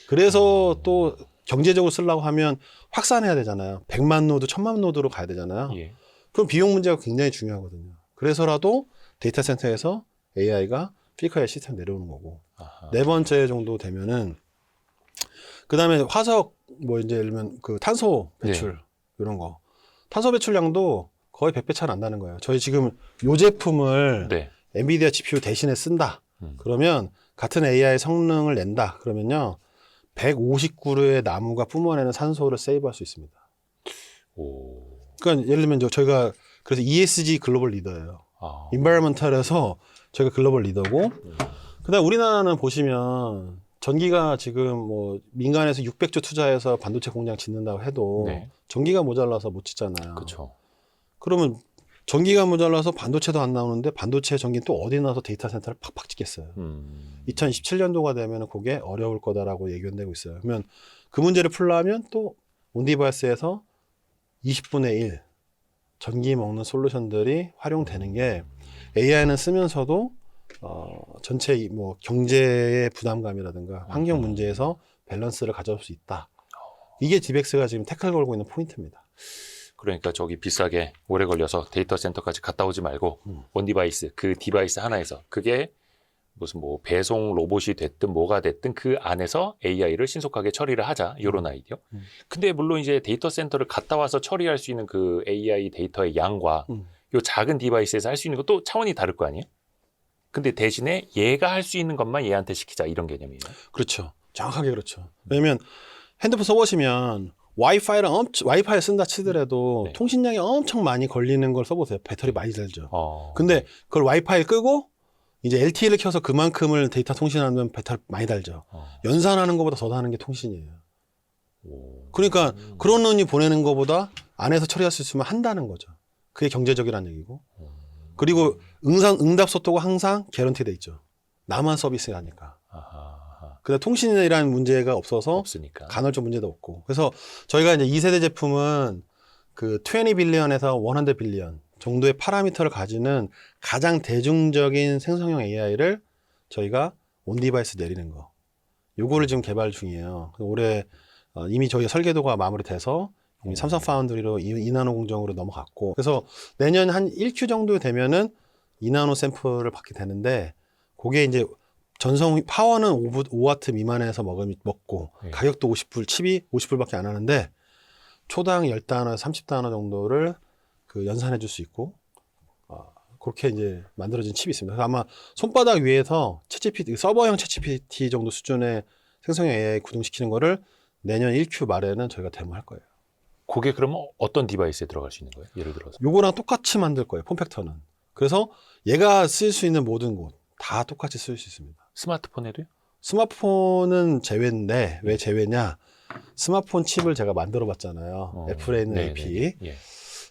그래서 또 경제적으로 쓰려고 하면 확산해야 되잖아요. 100만 노드, 1000만 노드로 가야 되잖아요. 예. 그럼 비용 문제가 굉장히 중요하거든요. 그래서라도 데이터 센터에서 AI가 필카의 시스템 내려오는 거고. 아하. 네 번째 정도 되면은 그 다음에 화석 뭐 이제 예를 들면 그 탄소 배출 이런 거. 탄소 배출량도 거의 100배 차이 안 나는 거예요. 저희 지금 요 제품을 네. 엔비디아 GPU 대신에 쓴다. 음. 그러면 같은 AI 성능을 낸다. 그러면요. 150그루의 나무가 뿜어내는 산소를 세이브할 수 있습니다. 오. 그러니까 예를 들면 저희가 그래서 ESG 글로벌 리더예요. 아. 인바이러먼탈에서 저희가 글로벌 리더고 그다음 우리나라는 보시면 전기가 지금 뭐 민간에서 600조 투자해서 반도체 공장 짓는다고 해도 네. 전기가 모자라서 못 짓잖아요. 그렇죠. 그러면 전기가 모자라서 반도체도 안 나오는데 반도체 전기는 또 어디 나서 데이터 센터를 팍팍 짓겠어요. 2027년도가 되면 그게 어려울 거다라고 예견되고 있어요. 그러면 그 문제를 풀려면 또 온디바이스에서 20분의 1 전기 먹는 솔루션들이 활용되는 게 AI는 쓰면서도 전체 뭐 경제의 부담감이라든가 환경 문제에서 밸런스를 가져올 수 있다. 이게 디벡스가 지금 태클 걸고 있는 포인트입니다. 그러니까 저기 비싸게 오래 걸려서 데이터 센터까지 갔다 오지 말고 온 디바이스 그 디바이스 하나에서 그게 무슨 뭐 배송 로봇이 됐든 뭐가 됐든 그 안에서 AI를 신속하게 처리를 하자 이런 아이디어. 근데 물론 이제 데이터 센터를 갔다 와서 처리할 수 있는 그 AI 데이터의 양과 요 작은 디바이스에서 할 수 있는 것도 차원이 다를 거 아니에요? 근데 대신에 얘가 할 수 있는 것만 얘한테 시키자 이런 개념이에요. 그렇죠. 정확하게 그렇죠. 왜냐면 핸드폰 써보시면 와이파이 쓴다 치더라도 네. 통신량이 엄청 많이 걸리는 걸 써보세요. 배터리 많이 들죠. 어. 근데 그걸 와이파이 끄고 이제 LTE를 켜서 그만큼을 데이터 통신하면 배터리 많이 달죠. 연산하는 것보다 더 다는 게 통신이에요. 오. 그러니까 그런 놈이 보내는 것보다 안에서 처리할 수 있으면 한다는 거죠. 그게 경제적이라는 얘기고. 그리고 응답 속도가 항상 개런티 돼 있죠. 나만 서비스가 하니까. 아하. 근데 통신이라는 문제가 없어서 없으니까. 간헐적 문제도 없고. 그래서 저희가 이제 2세대 제품은 그 20 빌리언에서 100 빌리언 정도의 파라미터를 가지는 가장 대중적인 생성형 AI를 저희가 온 디바이스 내리는 거. 요거를 지금 개발 중이에요. 올해 이미 저희 설계도가 마무리돼서 이미 삼성 파운드리로 2나노 공정으로 넘어갔고. 그래서 내년 한 1Q 정도 되면은 2나노 샘플을 받게 되는데 그게 이제 전성 파워는 5와트 미만에서 먹고 네. 가격도 50불, 칩이 50불밖에 안 하는데 초당 10단어, 30단어 정도를 그 연산해 줄 수 있고 그렇게 이제 만들어진 칩이 있습니다. 그래서 아마 손바닥 위에서 챗GPT, 서버형 챗GPT 정도 수준의 생성형 AI 구동시키는 거를 내년 1Q 말에는 저희가 데모할 거예요. 그게 그러면 어떤 디바이스에 들어갈 수 있는 거예요? 예를 들어서. 요거랑 똑같이 만들 거예요. 폼팩터는. 그래서 얘가 쓸 수 있는 모든 곳 다 똑같이 쓸 수 있습니다. 스마트폰에도요? 스마트폰은 제외인데 왜 제외냐? 스마트폰 칩을 제가 만들어 봤잖아요. 애플에 있는 네네네. AP. 예.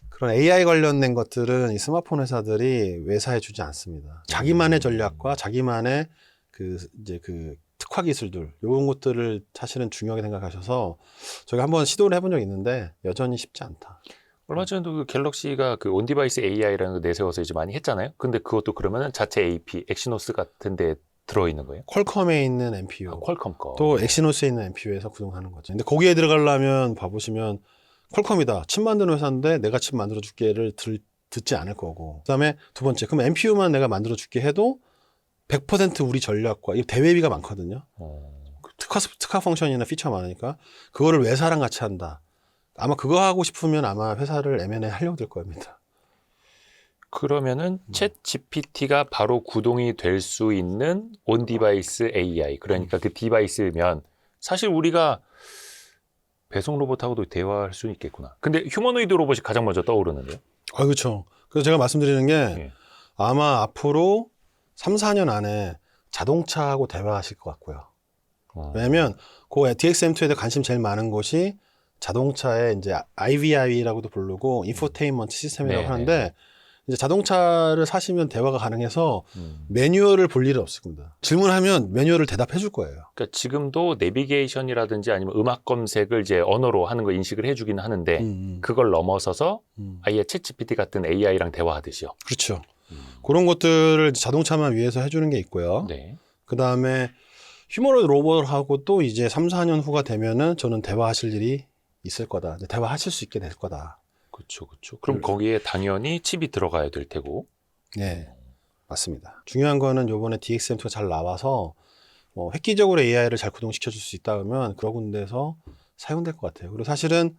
그런 AI 관련된 것들은 이 스마트폰 회사들이 외사해 주지 않습니다. 자기만의 전략과 자기만의 그 이제 그 특화 기술들 이런 것들을 사실은 중요하게 생각하셔서 저희가 한번 시도를 해본 적이 있는데 여전히 쉽지 않다. 얼마 전에도 그 갤럭시가 그 온디바이스 AI라는 거 내세워서 이제 많이 했잖아요. 근데 그것도 그러면은 자체 AP, 엑시노스 같은 데 들어있는 거예요? 퀄컴에 있는 NPU, 퀄컴 거. 또 엑시노스에 있는 NPU에서 구동하는 거죠. 근데 거기에 들어가려면 봐보시면 퀄컴이다. 칩 만드는 회사인데 내가 칩 만들어 줄게를 듣지 않을 거고. 그다음에 두 번째, 그럼 NPU만 내가 만들어 줄게 해도 100% 우리 전략과 이 대회비가 많거든요. 특화 펑션이나 피처가 많으니까 그거를 외사랑 같이 한다. 아마 그거 하고 싶으면 아마 회사를 M&A 하려고 들 겁니다. 그러면은 챗 GPT가 바로 구동이 될 수 있는 온 디바이스 AI, 그러니까 그 디바이스면 사실 우리가 배송 로봇하고도 대화할 수 있겠구나. 근데 휴머노이드 로봇이 가장 먼저 떠오르는데요. 그렇죠. 그래서 제가 말씀드리는 게 예. 아마 앞으로 3, 4년 안에 자동차하고 대화하실 것 같고요. 왜냐면 그 DXM2에 관심 제일 많은 곳이 자동차의 이제 IVI라고도 부르고 인포테인먼트 시스템이라고 네, 하는데 이제 자동차를 사시면 대화가 가능해서 매뉴얼을 볼 일은 없을 겁니다. 질문하면 매뉴얼을 대답해 줄 거예요. 그러니까 지금도 내비게이션이라든지 아니면 음악 검색을 이제 언어로 하는 거 인식을 해주긴 하는데 그걸 넘어서서 아예 챗 GPT 같은 AI랑 대화하듯이요. 그렇죠. 그런 것들을 자동차만 위해서 해주는 게 있고요. 네. 그 다음에 휴머노이드 로봇하고 또 이제 3, 4년 후가 되면은 저는 대화하실 일이 있을 거다. 대화하실 수 있게 될 거다. 그렇죠, 그렇죠. 그럼 거기에 당연히 칩이 들어가야 될 테고. 네, 맞습니다. 중요한 거는 요번에 DXM2가 잘 나와서 획기적으로 AI를 잘 구동시켜 줄 수 있다 그러면 그런 군데서 사용될 것 같아요. 그리고 사실은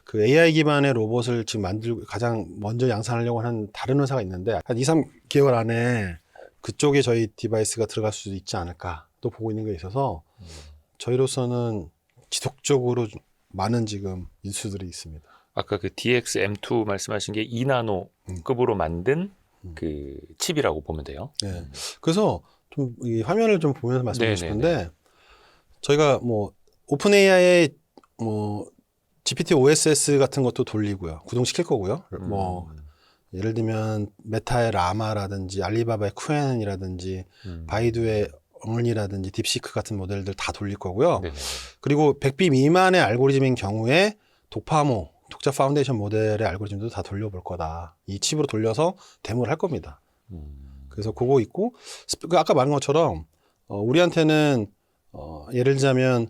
그 AI 기반의 로봇을 지금 만들고 가장 먼저 양산하려고 하는 다른 회사가 있는데 한 2, 3개월 안에 그쪽에 저희 디바이스가 들어갈 수도 있지 않을까 또 보고 있는 게 있어서 저희로서는 지속적으로 많은 지금 인수들이 있습니다. 아까 그 DXM2 말씀하신 게 2나노급으로 만든 그 칩이라고 보면 돼요. 네. 그래서 좀 이 화면을 좀 보면서 말씀드리고 싶은데 저희가 뭐 오픈 AI의 뭐 GPT OSS 같은 것도 돌리고요. 구동시킬 거고요. 뭐 예를 들면 메타의 라마라든지 알리바바의 쿠엔이라든지 바이두의 얼이라든지 딥시크 같은 모델들 다 돌릴 거고요. 네네. 그리고 100B 미만의 알고리즘인 경우에 독파모, 독자 파운데이션 모델의 알고리즘도 다 돌려볼 거다. 이 칩으로 돌려서 데모를 할 겁니다. 그래서 그거 있고 아까 말한 것처럼 우리한테는 예를 들자면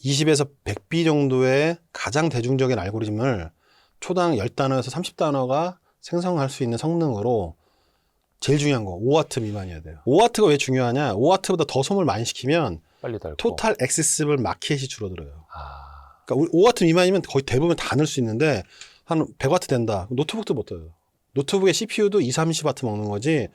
20에서 100B 정도의 가장 대중적인 알고리즘을 초당 10단어에서 30단어가 생성할 수 있는 성능으로 제일 중요한 거 5W 미만이어야 돼요. 5W가 왜 중요하냐? 5W보다 더 소음을 많이 시키면 빨리 닳고. 토탈 액세시블 마켓이 줄어들어요. 아, 그러니까 5W 미만이면 거의 대부분 다 넣을 수 있는데 한 100W 된다. 노트북도 못 떠요. 노트북의 CPU도 2, 30W 먹는 거지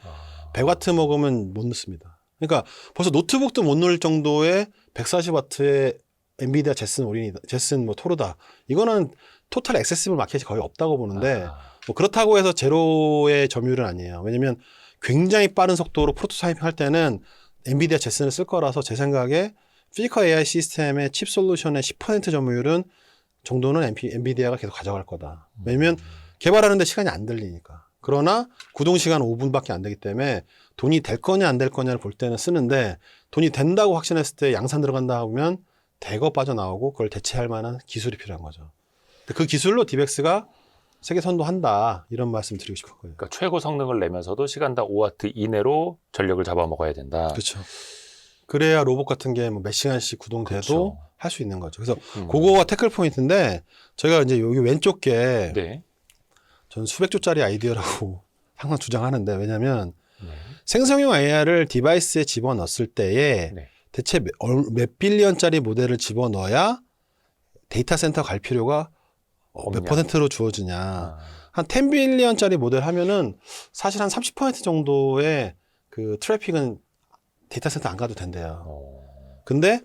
100W 먹으면 못 넣습니다. 그러니까 벌써 노트북도 못 넣을 정도의 140W의 엔비디아 제슨 뭐 토르다. 이거는 토탈 액세시블 마켓이 거의 없다고 보는데 뭐 그렇다고 해서 제로의 점유율은 아니에요. 왜냐면 굉장히 빠른 속도로 프로토타이핑 할 때는 엔비디아 제슨을 쓸 거라서 제 생각에 피지컬 AI 시스템의 칩 솔루션의 10% 점유율은 정도는 엔비디아가 계속 가져갈 거다. 왜냐면 개발하는데 시간이 안 들리니까. 그러나 구동 시간 5분밖에 안 되기 때문에 돈이 될 거냐 안 될 거냐를 볼 때는 쓰는데 돈이 된다고 확신했을 때 양산 들어간다 하면 대거 빠져나오고 그걸 대체할 만한 기술이 필요한 거죠. 그 기술로 디벡스가 세계 선도한다 이런 말씀 드리고 싶은 거예요. 그러니까 최고 성능을 내면서도 시간당 5W 이내로 전력을 잡아먹어야 된다. 그렇죠. 그래야 로봇 같은 게 뭐 몇 시간씩 구동돼도 그렇죠. 할 수 있는 거죠. 그래서 그거가 태클 포인트인데 저희가 이제 여기 왼쪽 게 네. 전 수백 조짜리 아이디어라고 항상 주장하는데 왜냐하면 네. 생성형 AI를 디바이스에 집어넣었을 때에 네. 대체 몇 빌리언짜리 모델을 집어넣어야 데이터 센터 갈 필요가 몇 퍼센트로 주어지냐. 한 10빌리언짜리 모델 하면은 사실 한 30% 정도의 그 트래픽은 데이터 센터 안 가도 된대요. 근데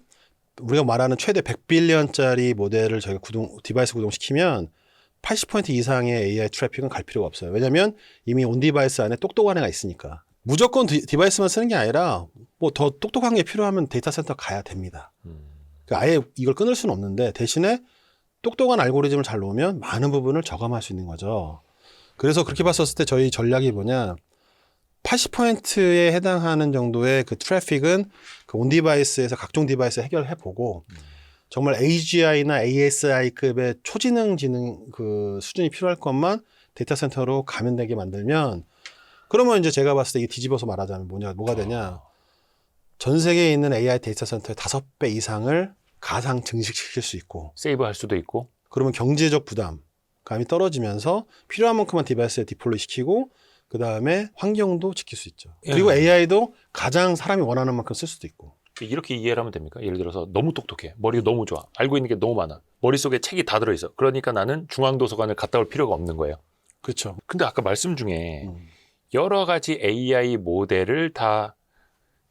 우리가 말하는 최대 100빌리언짜리 모델을 저희가 디바이스 구동시키면 80% 이상의 AI 트래픽은 갈 필요가 없어요. 왜냐면 이미 온 디바이스 안에 똑똑한 애가 있으니까. 무조건 디바이스만 쓰는 게 아니라 뭐 더 똑똑한 게 필요하면 데이터 센터 가야 됩니다. 그러니까 아예 이걸 끊을 수는 없는데 대신에 똑똑한 알고리즘을 잘 놓으면 많은 부분을 저감할 수 있는 거죠. 그래서 그렇게 봤었을 때 저희 전략이 뭐냐 80%에 해당하는 정도의 그 트래픽은 그 온 디바이스에서 각종 디바이스 해결해 보고 정말 AGI나 ASI급의 초지능 지능 그 수준이 필요할 것만 데이터 센터로 가면되게 만들면 그러면 이제 제가 봤을 때 이게 뒤집어서 말하자면 뭐가 되냐. 전 세계에 있는 AI 데이터 센터의 5배 이상을 가상 증식시킬 수 있고 세이브할 수도 있고 그러면 경제적 부담감이 떨어지면서 필요한 만큼만 디바이스에 디플로이 시키고 그 다음에 환경도 지킬 수 있죠. 그리고 AI도 가장 사람이 원하는 만큼 쓸 수도 있고. 이렇게 이해를 하면 됩니까? 예를 들어서 너무 똑똑해. 머리가 너무 좋아. 알고 있는 게 너무 많아. 머릿속에 책이 다 들어있어. 그러니까 나는 중앙도서관을 갔다 올 필요가 없는 거예요. 그렇죠. 근데 아까 말씀 중에 여러 가지 AI 모델을 다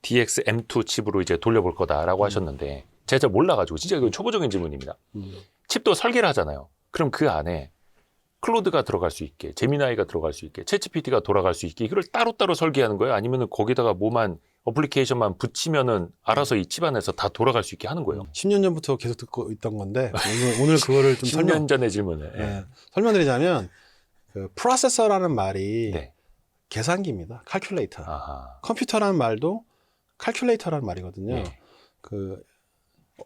DXM2 칩으로 이제 돌려볼 거다라고 하셨는데 제가 잘 몰라가지고 진짜 이건 초보적인 질문입니다. 칩도 설계를 하잖아요. 그럼 그 안에 클로드가 들어갈 수 있게, 제미나이가 들어갈 수 있게, 챗GPT가 돌아갈 수 있게 이걸 따로따로 설계하는 거예요? 아니면은 거기다가 뭐만 어플리케이션만 붙이면은 알아서 이 칩 안에서 다 돌아갈 수 있게 하는 거예요? 10년 전부터 계속 듣고 있던 건데 오늘 그거를 좀 10년 전의 질문을. 네. 설명드리자면 그 프로세서라는 말이 네. 계산기입니다. 칼큘레이터. 아하. 컴퓨터라는 말도 칼큘레이터라는 말이거든요. 네. 그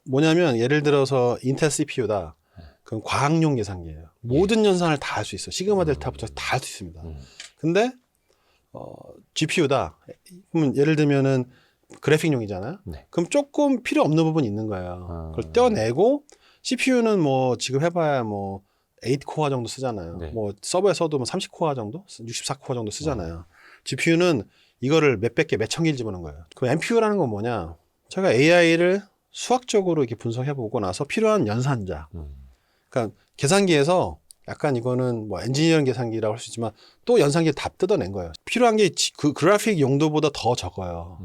뭐냐면 예를 들어서 인텔 CPU다. 그건 과학용 계산기예요. 모든 연산을 다 할 수 있어. 시그마 델타부터 다 할 수 있습니다. 근데 GPU다. 그러면 예를 들면은 그래픽용이잖아요. 네. 그럼 조금 필요 없는 부분이 있는 거예요. 그걸 떼어내고 CPU는 뭐 지금 해봐야 뭐 8코어 정도 쓰잖아요. 네. 뭐 서버에 써도 뭐 30코어 정도, 64코어 정도 쓰잖아요. GPU는 이거를 몇백 개, 몇천 개를 집어넣은 거예요. 그 NPU라는 건 뭐냐? 제가 AI를 수학적으로 이렇게 분석해보고 나서 필요한 연산자. 그러니까 계산기에서 약간 이거는 뭐 엔지니어링 계산기라고 할 수 있지만 또 연산기를 다 뜯어낸 거예요. 필요한 게 그 그래픽 용도보다 더 적어요.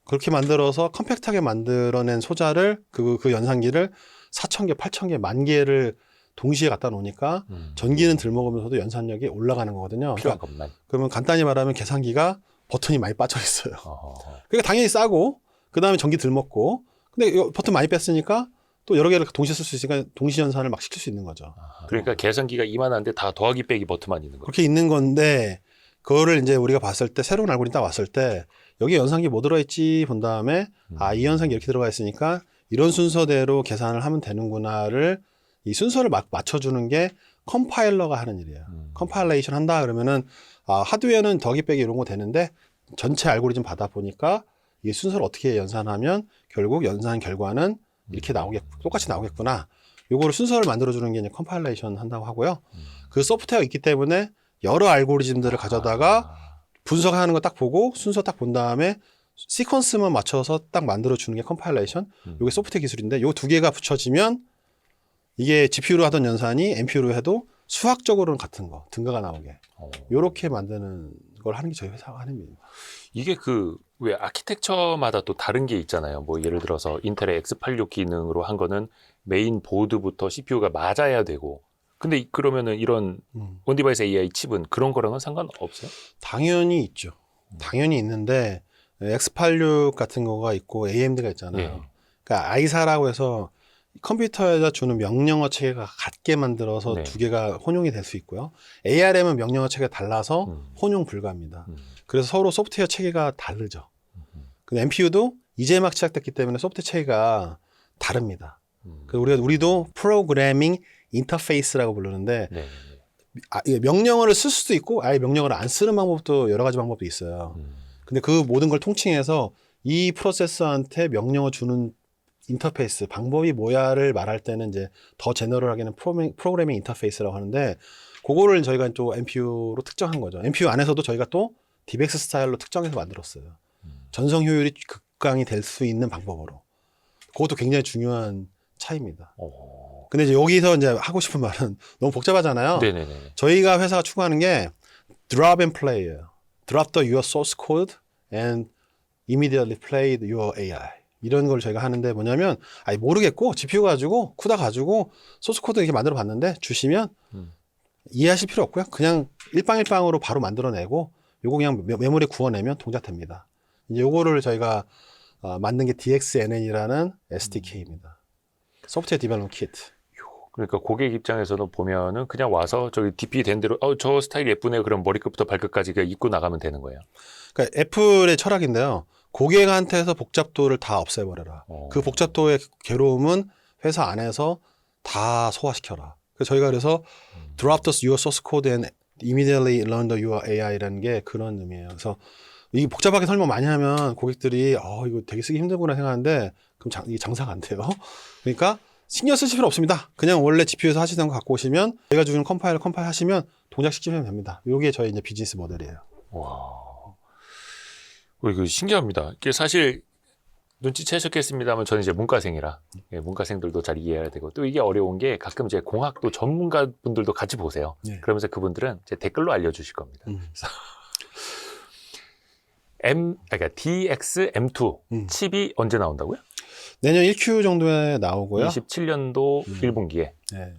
그렇게 만들어서 컴팩트하게 만들어낸 소자를 그 연산기를 4,000개, 8,000개, 10,000개를 동시에 갖다 놓으니까 전기는 덜 먹으면서도 연산력이 올라가는 거거든요. 필요한 그러니까 것만. 그러면 간단히 말하면 계산기가 버튼이 많이 빠져 있어요. 어허. 그러니까 당연히 싸고 그 다음에 전기 덜 먹고 근데 이거 버튼 많이 뺐으니까 또 여러 개를 동시에 쓸 수 있으니까 동시 연산을 막 시킬 수 있는 거죠. 그러니까 계산기가 이만한데 다 더하기 빼기 버튼만 있는 거예요. 그렇게 있는 건데 그거를 이제 우리가 봤을 때 새로운 알고리즘 딱 왔을 때 여기 연산기 뭐 들어있지 본 다음에 아, 이 연산기 이렇게 들어가 있으니까 이런 순서대로 계산을 하면 되는구나를 이 순서를 맞춰주는 게 컴파일러가 하는 일이에요. 컴파일레이션 한다 그러면은 아, 하드웨어는 더하기 빼기 이런 거 되는데 전체 알고리즘 받아 보니까 이 순서를 어떻게 연산하면 결국 연산 결과는 이렇게 똑같이 나오겠구나. 요거를 순서를 만들어주는 게 이제 컴파일레이션 한다고 하고요. 그 소프트웨어가 있기 때문에 여러 알고리즘들을 가져다가 분석하는 거 딱 보고 순서 딱 본 다음에 시퀀스만 맞춰서 딱 만들어주는 게 컴파일레이션. 요게 소프트웨어 기술인데 요 두 개가 붙여지면 이게 GPU로 하던 연산이 NPU로 해도 수학적으로는 같은 거, 등가가 나오게. 요렇게 만드는 걸 하는 게 저희 회사가 하는 일입니다. 이게 그 왜 아키텍처마다 또 다른 게 있잖아요. 뭐 예를 들어서 인텔의 X86 기능으로 한 거는 메인 보드부터 CPU가 맞아야 되고. 근데 그러면은 이런 온디바이스 AI 칩은 그런 거랑은 상관없어요? 당연히 있죠. 당연히 있는데 X86 같은 거가 있고 AMD가 있잖아요. 네. 그러니까 아이사라고 해서 컴퓨터에다 주는 명령어 체계가 같게 만들어서 네. 두 개가 혼용이 될 수 있고요. ARM은 명령어 체계가 달라서 혼용 불가합니다. 그래서 서로 소프트웨어 체계가 다르죠. 근데 NPU도 이제 막 시작됐기 때문에 소프트웨어 체계가 다릅니다. 그래서 우리도 프로그래밍 인터페이스라고 부르는데 네. 이게 명령어를 쓸 수도 있고 아예 명령어를 안 쓰는 방법도 여러 가지 방법도 있어요. 근데 그 모든 걸 통칭해서 이 프로세서한테 명령어 주는 인터페이스 방법이 뭐야를 말할 때는 이제 더 제너럴하게는 프로그래밍 인터페이스라고 하는데 그거를 저희가 또 NPU로 특정한 거죠. NPU 안에서도 저희가 또 DBX 스타일로 특정해서 만들었어요. 전성 효율이 극강이 될 수 있는 방법으로. 그것도 굉장히 중요한 차이입니다. 근데 이제 여기서 이제 하고 싶은 말은 너무 복잡하잖아요. 네네네. 저희가 회사가 추구하는 게 drop and play예요. drop the your source code and immediately play your AI. 이런 걸 저희가 하는데 뭐냐면 아니 모르겠고 GPU 가지고 쿠다 가지고 소스 코드 이렇게 만들어 봤는데 주시면 이해하실 필요 없고요. 그냥 일방일방으로 바로 만들어내고 요거 그냥 메모리 구워내면 동작됩니다. 이제 요거를 저희가 만든 게 DXNN이라는 SDK입니다. 소프트웨어 디벨롭먼트 키트. 그러니까 고객 입장에서는 보면은 그냥 와서 저기 DP 된 대로 저 스타일 예쁘네요. 그럼 머리끝부터 발끝까지 그냥 입고 나가면 되는 거예요. 그러니까 애플의 철학인데요. 고객한테서 복잡도를 다 없애버려라. 그 복잡도의 괴로움은 회사 안에서 다 소화시켜라. 그래서 저희가 그래서 drop the your source code and immediately learn the your AI라는 게 그런 의미예요. 그래서 이게 복잡하게 설명 많이 하면 고객들이 이거 되게 쓰기 힘들구나 생각하는데 그럼 이게 장사가 안 돼요. 그러니까 신경 쓰실 필요 없습니다. 그냥 원래 GPU에서 하시던 거 갖고 오시면 제가 주는 컴파일 하시면 동작시키면 됩니다. 이게 저희 이제 비즈니스 모델이에요. 와, 이거 신기합니다. 이게 사실 눈치채셨겠습니다만 저는 이제 문과생이라 문과생들도 잘 이해해야 되고 또 이게 어려운 게 가끔 이제 공학도 전문가 분들도 같이 보세요. 네. 그러면서 그분들은 이제 댓글로 알려주실 겁니다. 그러니까 DX-M2 칩이 언제 나온다고요? 내년 1Q 정도에 나오고요. 27년도 1분기에. 네.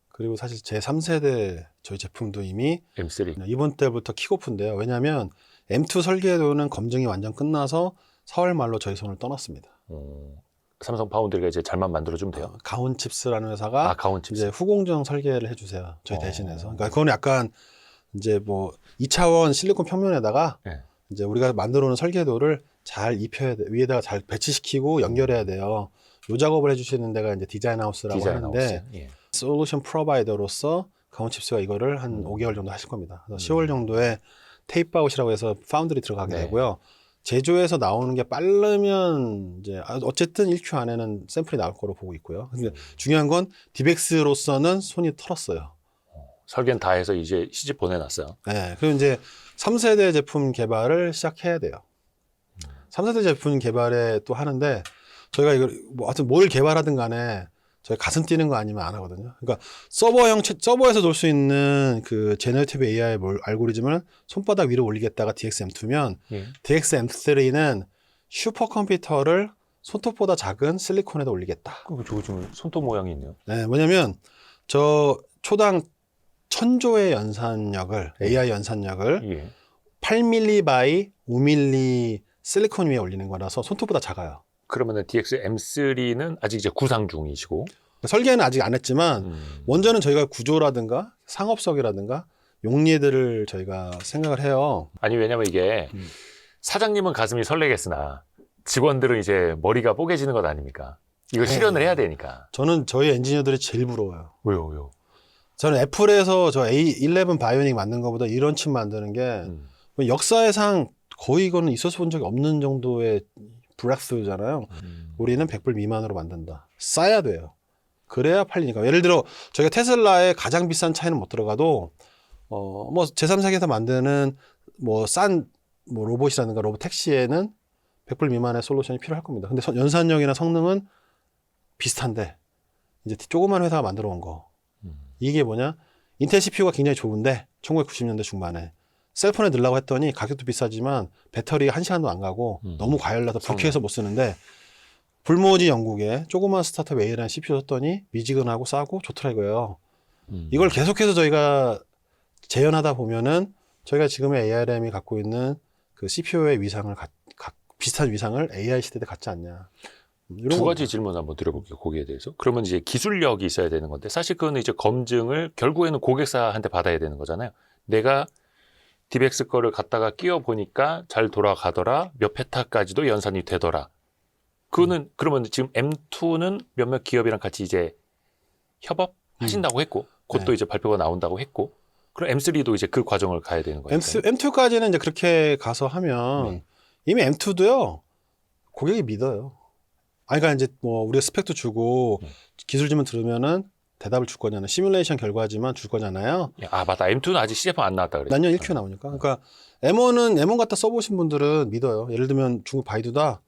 그리고 사실 제 3세대 저희 제품도 이미 M3. 이번 달부터 킥오프인데요. 왜냐하면 M2 설계도는 검증이 완전 끝나서 4월 말로 저희 손을 떠났습니다. 삼성 파운드리가 이제 잘만 만들어주면 돼요. 가온칩스라는 회사가 가온칩스. 이제 후공정 설계를 해주세요. 저희 대신해서. 그러니까 그건 약간 이제 뭐 2차원 실리콘 평면에다가 네. 이제 우리가 만들어 놓은 설계도를 잘 입혀야 돼. 위에다가 잘 배치시키고 연결해야 돼요. 요 작업을 해주시는 데가 이제 디자인 하우스라고 하는데 예. 솔루션 프로바이더로서 가온칩스가 이거를 한 5개월 정도 하실 겁니다. 그래서 10월 정도에 테이프아웃이라고 해서 파운드리 들어가게 되고요. 제조해서 나오는 게 빠르면 이제 어쨌든 1Q 안에는 샘플이 나올 거로 보고 있고요. 근데 중요한 건 디벡스로서는 손이 털었어요. 설계는 다 해서 이제 시집 보내놨어요. 네. 그리고 이제 3세대 제품 개발을 시작해야 돼요. 3세대 제품 개발에 또 하는데 저희가 이걸 뭐 하여튼 뭘 개발하든 간에 저희 가슴 뛰는 거 아니면 안 하거든요. 그러니까 서버에서 돌 수 있는 그 제너레이티브 AI 알고리즘을 손바닥 위로 올리겠다가 DXM2면 예. DXM3는 슈퍼컴퓨터를 손톱보다 작은 실리콘에다 올리겠다. 그리고 저거 지금 손톱 모양이 있네요. 네, 뭐냐면 저 초당 1000조의 연산력을 AI 연산력을 예. 8mm by 5mm 실리콘 위에 올리는 거라서 손톱보다 작아요. 그러면은 DX-M3는 아직 이제 구상 중이시고. 설계는 아직 안 했지만 먼저는 저희가 구조라든가 상업석이라든가 용리들을 저희가 생각을 해요. 아니 왜냐면 이게 사장님은 가슴이 설레겠으나 직원들은 이제 머리가 뽀개지는 것 아닙니까? 이걸 실현을 해야 되니까. 저는 저희 엔지니어들이 제일 부러워요. 왜요? 저는 애플에서 저 A11 바이오닉 만든 것보다 이런 칩 만드는 게 역사상 거의 이거는 있어서 본 적이 없는 정도의 브렉스루잖아요. 우리는 100불 미만으로 만든다. 싸야 돼요. 그래야 팔리니까. 예를 들어 저희가 테슬라의 가장 비싼 차이는 못 들어가도 뭐 제3세계에서 만드는 뭐 싼 뭐 로봇이라든가 로봇 택시에는 100불 미만의 솔루션이 필요할 겁니다. 근데 연산력이나 성능은 비슷한데 이제 조그만 회사가 만들어 온 거. 이게 뭐냐? 인텔 CPU가 굉장히 좋은데 1990년대 중반에 셀폰에 넣으려고 했더니 가격도 비싸지만 배터리가 1시간도 안 가고 너무 과열나서 불쾌해서 못 쓰는데 불모지 영국에 조그만 스타트업 A라는 CPU 썼더니 미지근하고 싸고 좋더라 이거예요. 이걸 계속해서 저희가 재현하다 보면은 저희가 지금의 ARM이 갖고 있는 그 CPU의 위상을 비슷한 위상을 AI 시대 때 갖지 않냐. 두 가지 질문 한번 드려볼게요. 거기에 대해서. 그러면 이제 기술력이 있어야 되는 건데 사실 그거는 이제 검증을 결국에는 고객사한테 받아야 되는 거잖아요. 내가 디벡스 거를 갖다가 끼워 보니까 잘 돌아가더라. 몇 페타까지도 연산이 되더라. 그거는 그러면 지금 M2는 몇몇 기업이랑 같이 이제 협업하신다고 했고, 그것도 네. 이제 발표가 나온다고 했고, 그럼 M3도 이제 그 과정을 가야 되는 거예요. M2까지는 이제 그렇게 가서 하면 네. 이미 M2도요 고객이 믿어요. 아니, 그러니까 이제 뭐 우리가 스펙도 주고 기술지문 들으면은 대답을 줄 거잖아요. 시뮬레이션 결과지만 줄 거잖아요. 아 맞다. M2는 아직 시제품 안 나왔다 그랬죠. 난년 1Q 나오니까. 그러니까 M1 갖다 써보신 분들은 믿어요. 예를 들면 중국 바이두다.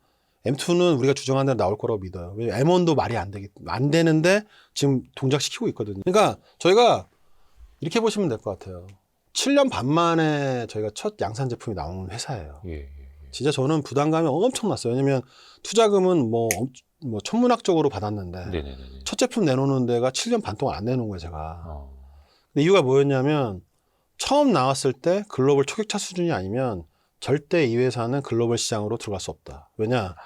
M2는 우리가 주장한 대로 나올 거라고 믿어요. 왜 M1도 말이 안 되는데 지금 동작시키고 있거든요. 그러니까 저희가 이렇게 보시면 될 것 같아요. 7년 반 만에 저희가 첫 양산 제품이 나온 회사예요. 예. 진짜 저는 부담감이 엄청났어요. 왜냐면 투자금은 뭐 천문학적으로 받았는데 네네네. 첫 제품 내놓는 데가 7년 반 동안 안 내놓은 거예요, 제가. 근데 이유가 뭐였냐면 처음 나왔을 때 글로벌 초격차 수준이 아니면 절대 이 회사는 글로벌 시장으로 들어갈 수 없다. 왜냐?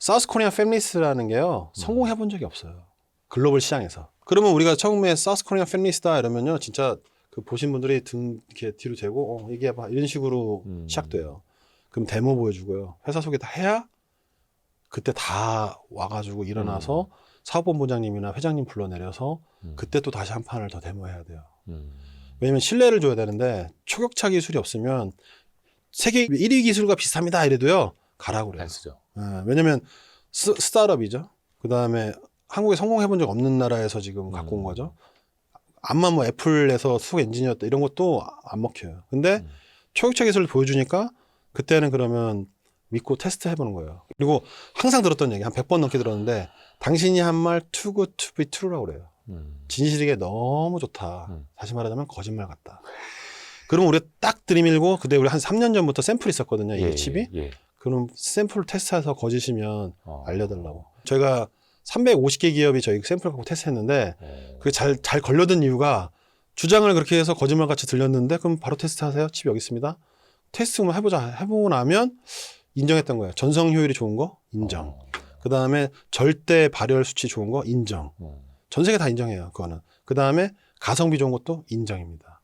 사우스 코리안 패밀리스라는 게요. 성공해 본 적이 없어요. 글로벌 시장에서. 그러면 우리가 처음에 사우스 코리안 패밀리스다 이러면요. 진짜 그 보신 분들이 등 이렇게 뒤로 대고 얘기해봐. 이런 식으로 시작돼요. 그럼 데모 보여주고요. 회사 소개 다 해야 그때 다 와가지고 일어나서 사업본부장님이나 회장님 불러내려서 그때 또 다시 한 판을 더 데모해야 돼요. 왜냐면 신뢰를 줘야 되는데 초격차 기술이 없으면 세계 1위 기술과 비슷합니다 이래도요. 가라고 그래요. 안 쓰죠. 왜냐면 스타트업이죠. 그 다음에 한국에 성공해본 적 없는 나라에서 지금 갖고 온 거죠. 암만 뭐 애플에서 수석 엔지니어였다 이런 것도 안 먹혀요. 근데 초격차 기술을 보여주니까 그때는 그러면 믿고 테스트 해보는 거예요. 그리고 항상 들었던 얘기 한 100번 넘게 들었는데 당신이 한 말 too good to be true라고 그래요. 진실이게 너무 좋다. 다시 말하자면 거짓말 같다. 그럼 우리가 딱 들이밀고 그때 우리 한 3년 전부터 샘플이 있었거든요. 이 칩이. 그럼 샘플 테스트해서 거짓이면 알려달라고. 저희가 350개 기업이 저희 샘플 갖고 테스트했는데 그게 잘 걸려든 이유가 주장을 그렇게 해서 거짓말같이 들렸는데 그럼 바로 테스트하세요. 칩 여기 있습니다. 테스트만 해보고 나면 인정했던 거예요. 전성 효율이 좋은 거 인정. 그 다음에 절대 발열 수치 좋은 거 인정. 전 세계 다 인정해요. 그거는. 그 다음에 가성비 좋은 것도 인정입니다.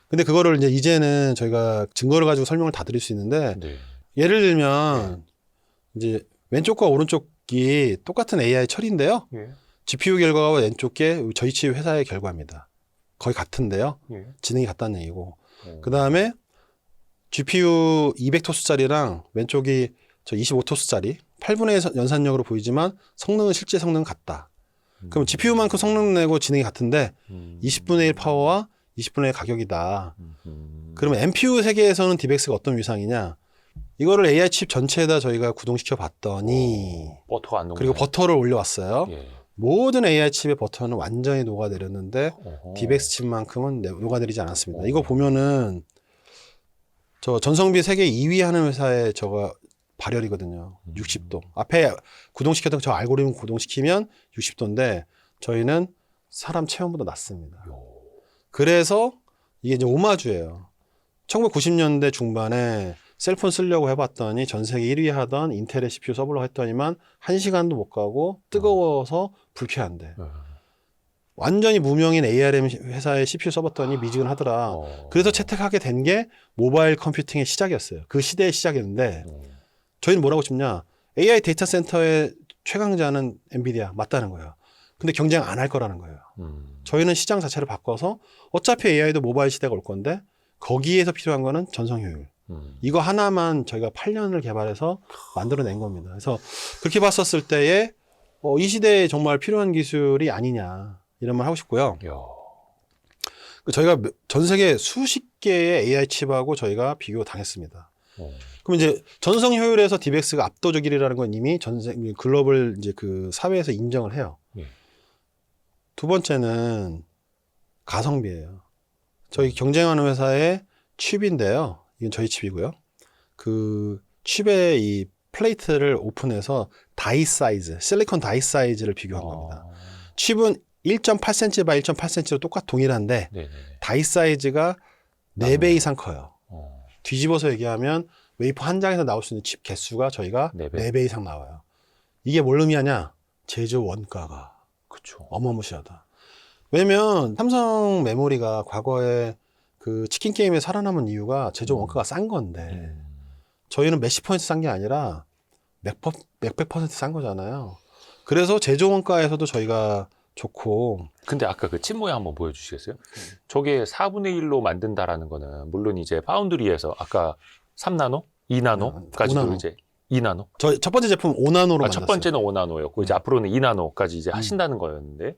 근데 그거를 이제는 저희가 증거를 가지고 설명을 다 드릴 수 있는데 예를 들면 이제 왼쪽과 오른쪽이 똑같은 AI 처리인데요. GPU 결과가 왼쪽 게 저희 칩 회사의 결과입니다. 거의 같은데요. 지능이 같다는 얘기고. 그 다음에 GPU 200토스짜리랑 왼쪽이 저 25토스짜리 8분의 연산력으로 보이지만 성능은 실제 성능은 같다. 그럼 GPU만큼 성능 내고 진행이 같은데 20분의 1 파워와 20분의 1 가격이다. 그러면 NPU 세계에서는 DBX가 어떤 위상이냐? 이거를 AI 칩 전체에다 저희가 구동시켜 봤더니 버터가 안 녹네. 그리고 버터를 올려왔어요. 예. 모든 AI 칩의 버터는 완전히 녹아내렸는데 어허. DBX 칩만큼은 녹아내리지 않았습니다. 이거 보면은 저 전성비 세계 2위 하는 회사의 저거 발열이거든요. 60도. 앞에 구동시켰던 저 알고리즘 구동시키면 60도인데 저희는 사람 체온보다 낮습니다. 그래서 이게 이제 오마주예요. 1990년대 중반에 셀폰 쓰려고 해봤더니 전 세계 1위 하던 인텔의 CPU 써보려고 했더니만 1시간도 못 가고 뜨거워서 불쾌한데. 완전히 무명인 ARM 회사의 CPU 써봤더니 미지근하더라. 그래서 채택하게 된 게 모바일 컴퓨팅의 시작이었어요. 그 시대의 시작이었는데 저희는 뭐라고 싶냐. AI 데이터 센터의 최강자는 엔비디아 맞다는 거예요. 근데 경쟁 안 할 거라는 거예요. 저희는 시장 자체를 바꿔서 어차피 AI도 모바일 시대가 올 건데 거기에서 필요한 거는 전성 효율. 이거 하나만 저희가 8년을 개발해서 만들어낸 겁니다. 그래서 그렇게 봤었을 때에 이 시대에 정말 필요한 기술이 아니냐 이런 말 하고 싶고요. 저희가 전 세계 수십 개의 AI 칩하고 저희가 비교 당했습니다. 그럼 이제 전성 효율에서 DBX가 압도적이라는 건 이미 글로벌 이제 그 사회에서 인정을 해요. 두 번째는 가성비예요. 저희 경쟁하는 회사의 칩인데요. 이건 저희 칩이고요. 그 칩의 이 플레이트를 오픈해서 다이 사이즈, 실리콘 다이 사이즈를 비교한 겁니다. 칩은 1.8cm by 1.8cm로 동일한데 다이 사이즈가 4배 이상 커요. 뒤집어서 얘기하면 웨이퍼 한 장에서 나올 수 있는 칩 개수가 저희가 4배 이상 나와요. 이게 뭘 의미하냐? 제조 원가가 그쵸. 어마무시하다. 왜냐면 삼성 메모리가 과거에 그 치킨 게임에 살아남은 이유가 제조 원가가 싼 건데 저희는 몇십 퍼센트 싼 게 아니라 몇백 퍼센트 싼 거잖아요. 그래서 제조 원가에서도 저희가 좋고. 근데 아까 그 칩 모양 한번 보여주시겠어요? 저게 4분의 1로 만든다라는 거는 물론 이제 파운드리에서 아까 3나노, 2나노까지도 5나노. 이제 2나노. 저희 첫 번째 제품 5나노로 만들었어요. 첫 번째는 5나노였고 이제 앞으로는 2나노까지 이제 하신다는 거였는데.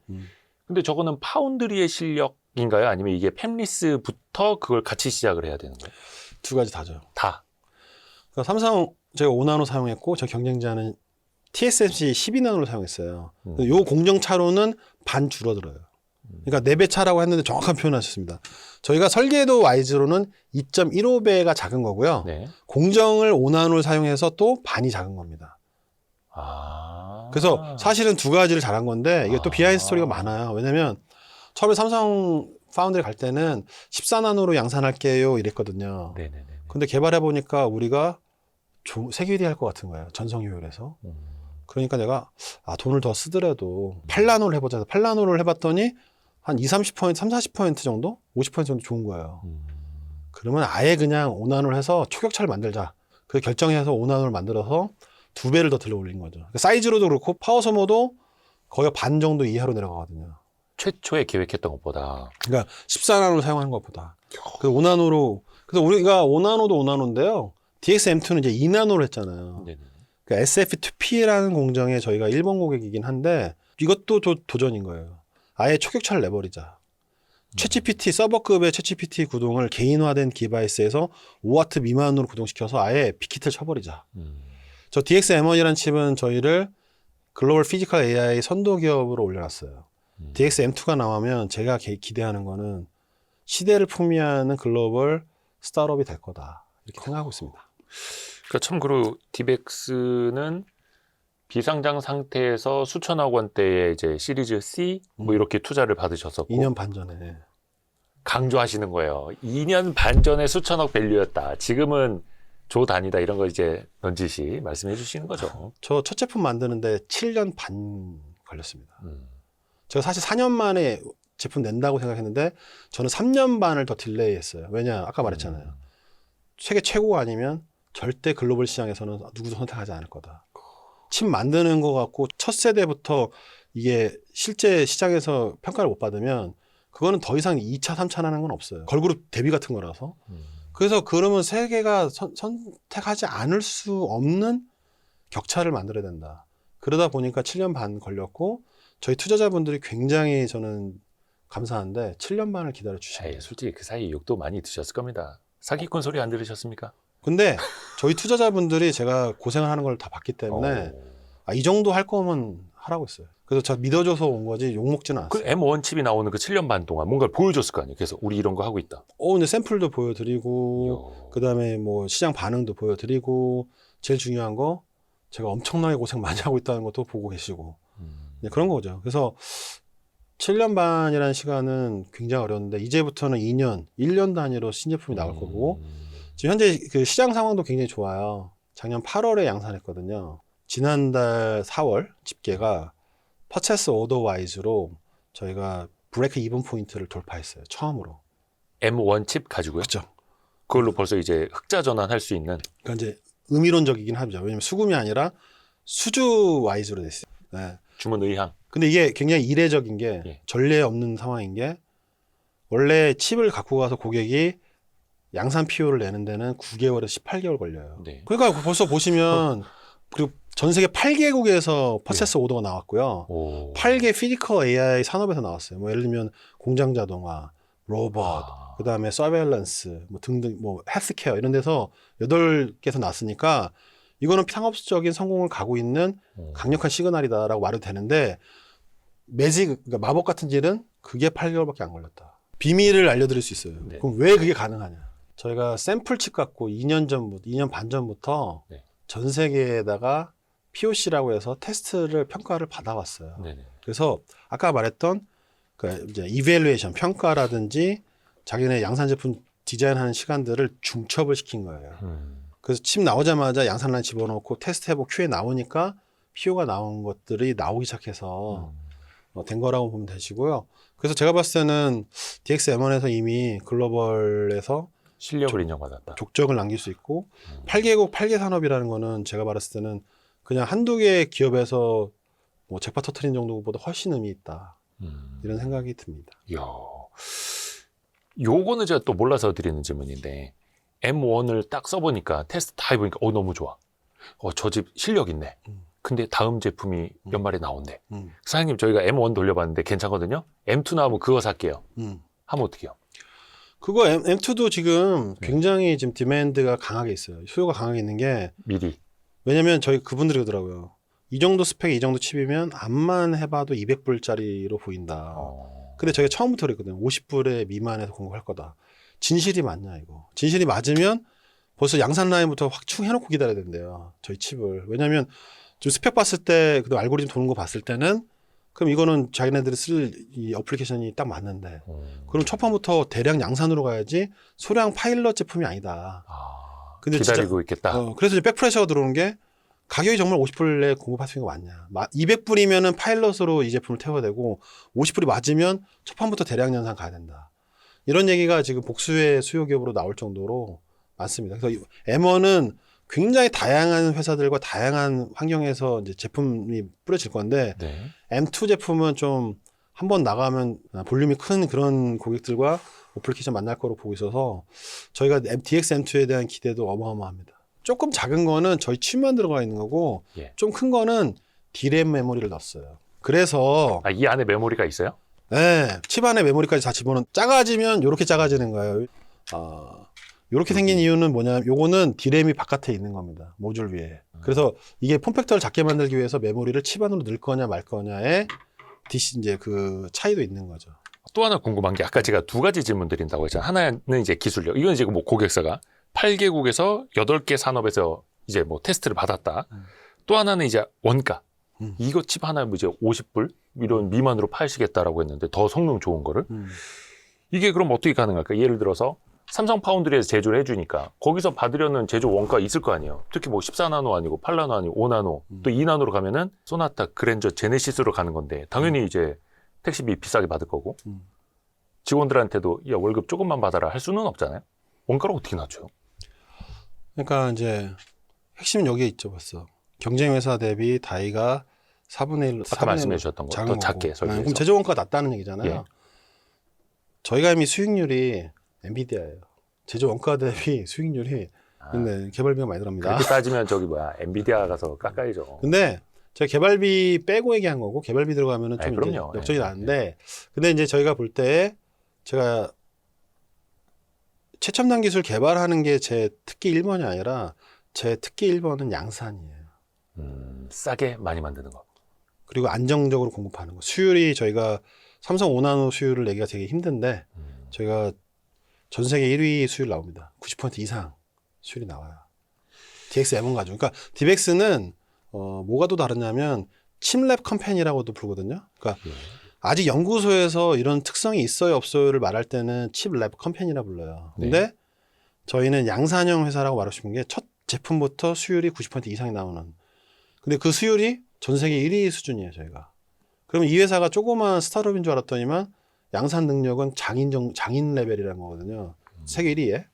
근데 저거는 파운드리의 실력인가요? 아니면 이게 팹리스부터 그걸 같이 시작을 해야 되는 거예요? 두 가지 다죠. 다. 그러니까 삼성 제가 5나노 사용했고 저 경쟁자는 TSMC 12나노를 사용했어요. 요 공정 차로는 반 줄어들어요. 그러니까 4배 차라고 했는데 정확한 표현하셨습니다. 저희가 설계도 와이즈로는 2.15배가 작은 거고요. 네. 공정을 5나노를 사용해서 또 반이 작은 겁니다. 그래서 사실은 두 가지를 잘한 건데 이게 또 비하인드 스토리가 많아요. 왜냐면 처음에 삼성 파운드리 갈 때는 14나노로 양산할게요 이랬거든요. 네네네. 근데 개발해 보니까 우리가 세계 1위 할 것 같은 거예요. 전성 효율에서. 그러니까 내가 돈을 더 쓰더라도 8나노를 해보자 해서 8나노를 해봤더니 한 30, 40% 정도? 50% 정도 좋은 거예요. 그러면 아예 그냥 5나노를 해서 초격차를 만들자. 그 결정해서 5나노를 만들어서 2배를 더 들어 올린 거죠. 사이즈로도 그렇고 파워 소모도 거의 반 정도 이하로 내려가거든요. 최초에 계획했던 것보다. 그러니까 14나노를 사용하는 것보다. 그래서 5나노로, 그래서 우리가 5나노도 5나노인데요. DXM2는 이제 2나노를 했잖아요. 네네. 그러니까 SF2P라는 공정에 저희가 일본 고객이긴 한데 이것도 도전인 거예요. 아예 초격차를 내버리자. 챗GPT 서버급의 챗GPT 구동을 개인화된 디바이스에서 5W 미만으로 구동시켜서 아예 빅히트를 쳐버리자. 저 DXM1이라는 칩은 저희를 글로벌 피지컬 AI 선도 기업으로 올려놨어요. DXM2가 나오면 제가 기대하는 거는 시대를 풍미하는 글로벌 스타트업이 될 거다. 이렇게 생각하고 있습니다. 그러니까 참고로 디벡스는 비상장 상태에서 수천억 원대의 이제 시리즈 C 뭐 이렇게 투자를 받으셨었고 2년 반 전에 강조하시는 거예요. 2년 반 전에 수천억 밸류였다. 지금은 조 단위다 이런 거 이제 넌지시 말씀해 주시는 거죠. 저 첫 제품 만드는데 7년 반 걸렸습니다. 제가 사실 4년 만에 제품 낸다고 생각했는데 저는 3년 반을 더 딜레이했어요. 왜냐 아까 말했잖아요. 세계 최고가 아니면 절대 글로벌 시장에서는 누구도 선택하지 않을 거다. 칩 만드는 거 갖고 첫 세대부터 이게 실제 시장에서 평가를 못 받으면 그거는 더 이상 2차, 3차 하는 건 없어요. 걸그룹 데뷔 같은 거라서. 그래서 그러면 세계가 선택하지 않을 수 없는 격차를 만들어야 된다. 그러다 보니까 7년 반 걸렸고 저희 투자자분들이 굉장히 저는 감사한데 7년 반을 기다려 주시네요. 솔직히 그 사이 욕도 많이 드셨을 겁니다. 사기꾼 소리 안 들으셨습니까? 근데 저희 투자자분들이 제가 고생을 하는 걸 다 봤기 때문에 이 정도 할 거면 하라고 했어요. 그래서 저 믿어줘서 온 거지 욕먹지는 그 않았어요. M1 칩이 나오는 그 7년 반 동안 뭔가를 보여줬을 거 아니에요. 그래서 우리 이런 거 하고 있다. 근데 샘플도 보여드리고 그다음에 뭐 시장 반응도 보여드리고 제일 중요한 거 제가 엄청나게 고생 많이 하고 있다는 것도 보고 계시고 네, 그런 거죠. 그래서 7년 반이라는 시간은 굉장히 어려웠는데 이제부터는 2년, 1년 단위로 신제품이 나올 거고 지금 현재 그 시장 상황도 굉장히 좋아요. 작년 8월에 양산했거든요. 지난달 4월 집계가 퍼체스 오더 와이즈로 저희가 브레이크 이븐 포인트를 돌파했어요. 처음으로. M1 칩 가지고요. 그렇죠. 그걸로 벌써 이제 흑자 전환할 수 있는. 그러니까 이제 의미론적이긴 하죠. 왜냐면 수금이 아니라 수주 와이즈로 됐어요. 네. 주문 의향. 근데 이게 굉장히 이례적인 게 전례 없는 상황인 게 원래 칩을 갖고 가서 고객이 양산 PO를 내는 데는 9개월에서 18개월 걸려요. 네. 그러니까 벌써 보시면 그리고 전 세계 8개국에서 퍼체스 오더가 나왔고요. 8개 피지컬 AI 산업에서 나왔어요. 뭐 예를 들면 공장 자동화, 로봇, 그다음에 서베일런스 뭐 등등 뭐 헬스케어 이런 데서 8개에서 나왔으니까 이거는 상업적인 성공을 가고 있는 강력한 시그널이다라고 말해도 되는데 그러니까 마법 같은 질은 그게 8개월밖에 안 걸렸다. 비밀을 알려드릴 수 있어요. 네. 그럼 왜 그게 가능하냐? 저희가 샘플 칩 갖고 2년 반 전부터 전 세계에다가 POC라고 해서 테스트를 평가를 받아왔어요. 네네. 그래서 아까 말했던 그 이제 이밸루에이션 평가라든지 자기네 양산 제품 디자인하는 시간들을 중첩을 시킨 거예요. 그래서 칩 나오자마자 양산라인 집어넣고 테스트해보고 QA 나오니까 PO가 나온 것들이 나오기 시작해서 된 거라고 보면 되시고요. 그래서 제가 봤을 때는 DXM1에서 이미 글로벌에서 실력을 인정받았다. 족적을 남길 수 있고 8개국 8개 산업이라는 거는 제가 봤을 때는 그냥 한두 개 기업에서 뭐 잭팟 터트린 정도보다 훨씬 의미 있다. 이런 생각이 듭니다. 이야. 요거는 제가 또 몰라서 드리는 질문인데 M1을 딱 써보니까 테스트 다 해보니까 너무 좋아. 저 집 실력 있네. 근데 다음 제품이 연말에 나온대. 사장님 저희가 M1 돌려봤는데 괜찮거든요. M2 나오면 그거 살게요. 하면 어떡해요? 그거 M2도 지금 굉장히 지금 디맨드가 강하게 있어요. 수요가 강하게 있는 게 미리. 왜냐면 저희 그분들이 그러더라고요. 이 정도 스펙, 이 정도 칩이면 암만 해봐도 200불짜리로 보인다. 근데 저희가 처음부터 그랬거든요. 50불에 미만에서 공급할 거다. 진실이 맞냐 이거. 진실이 맞으면 벌써 양산 라인부터 확충 해놓고 기다려야 된대요. 저희 칩을. 왜냐면 좀 스펙 봤을 때, 그 알고리즘 도는 거 봤을 때는 그럼 이거는 자기네들이 쓸 이 어플리케이션이 딱 맞는데 그럼 첫 판부터 대량 양산으로 가야지 소량 파일럿 제품이 아니다. 근데 기다리고 있겠다. 그래서 이제 백프레셔가 들어오는 게 가격이 정말 50불에 공급할 수 있는 거 맞냐. 200불이면은 파일럿으로 이 제품을 태워야 되고 50불이 맞으면 첫 판부터 대량 양산 가야 된다. 이런 얘기가 지금 복수의 수요 기업으로 나올 정도로 많습니다. 그래서 M1은 굉장히 다양한 회사들과 다양한 환경에서 이제 제품이 뿌려질 건데 M2 제품은 좀 한번 나가면 볼륨이 큰 그런 고객들과 어플리케이션 만날 거로 보고 있어서 저희가 DX-M2에 대한 기대도 어마어마합니다. 조금 작은 거는 저희 칩만 들어가 있는 거고 좀 큰 거는 D램 메모리를 넣었어요. 그래서 이 안에 메모리가 있어요? 네, 칩 안에 메모리까지 다 집어넣은 작아지면 이렇게 작아지는 거예요. 이렇게 생긴 이유는 뭐냐면 요거는 D램이 바깥에 있는 겁니다. 모듈 위에. 그래서 이게 폼팩터를 작게 만들기 위해서 메모리를 칩 안으로 넣을 거냐 말 거냐에 이제 그 차이도 있는 거죠. 또 하나 궁금한 게 아까 제가 두 가지 질문 드린다고 했잖아요. 하나는 이제 기술력. 이건 이제 뭐 고객사가 8개국에서 8개 산업에서 이제 뭐 테스트를 받았다. 또 하나는 이제 원가. 이거 칩 하나 이제 50불 이런 미만으로 파시겠다라고 했는데 더 성능 좋은 거를. 이게 그럼 어떻게 가능할까? 예를 들어서 삼성 파운드리에서 제조를 해주니까 거기서 받으려는 제조 원가 있을 거 아니에요. 특히 뭐 14나노 아니고 8나노 아니고 5나노 또 2나노로 가면은 소나타, 그랜저, 제네시스로 가는 건데 당연히 이제 택시비 비싸게 받을 거고 직원들한테도 야 월급 조금만 받아라 할 수는 없잖아요. 원가를 어떻게 낮춰요? 그러니까 이제 핵심은 여기에 있죠 벌써. 경쟁 회사 대비 다이가 4분의 1 아까 말씀해 주셨던 거 더 작게 설계해서. 그럼 제조 원가가 낮다는 얘기잖아요. 저희가 이미 수익률이 엔비디아예요. 제조 원가 대비 수익률이 근데 개발비가 많이 들어갑니다. 그렇게 따지면 저기 뭐야 엔비디아 가서 깎아야죠. 근데 제가 개발비 빼고 얘기한 거고 개발비 들어가면은 좀 아니, 이제 그럼요. 역전이 예, 나는데 근데 이제 저희가 볼 때 제가 최첨단 기술 개발하는 게 제 특기 1번이 아니라 제 특기 1번은 양산이에요. 싸게 많이 만드는 거. 그리고 안정적으로 공급하는 거. 수율이 저희가 삼성 5나노 수율을 내기가 되게 힘든데 저희가 전 세계 1위 수율 나옵니다. 90% 이상 수율이 나와요. DXM은 가지고. 그러니까 DX는 뭐가 또 다르냐면 칩랩 컴퍼니라고도 부르거든요. 그러니까 예. 아직 연구소에서 이런 특성이 있어요 없어요를 말할 때는 칩랩 컴퍼니라 불러요. 근데 저희는 양산형 회사라고 말하고 싶은 게 첫 제품부터 수율이 90% 이상이 나오는. 근데 그 수율이 전 세계 1위 수준이에요, 저희가. 그러면 이 회사가 조그만 스타트업인 줄 알았더니만 양산 능력은 장인 레벨이라는 거거든요. 세계 1위에.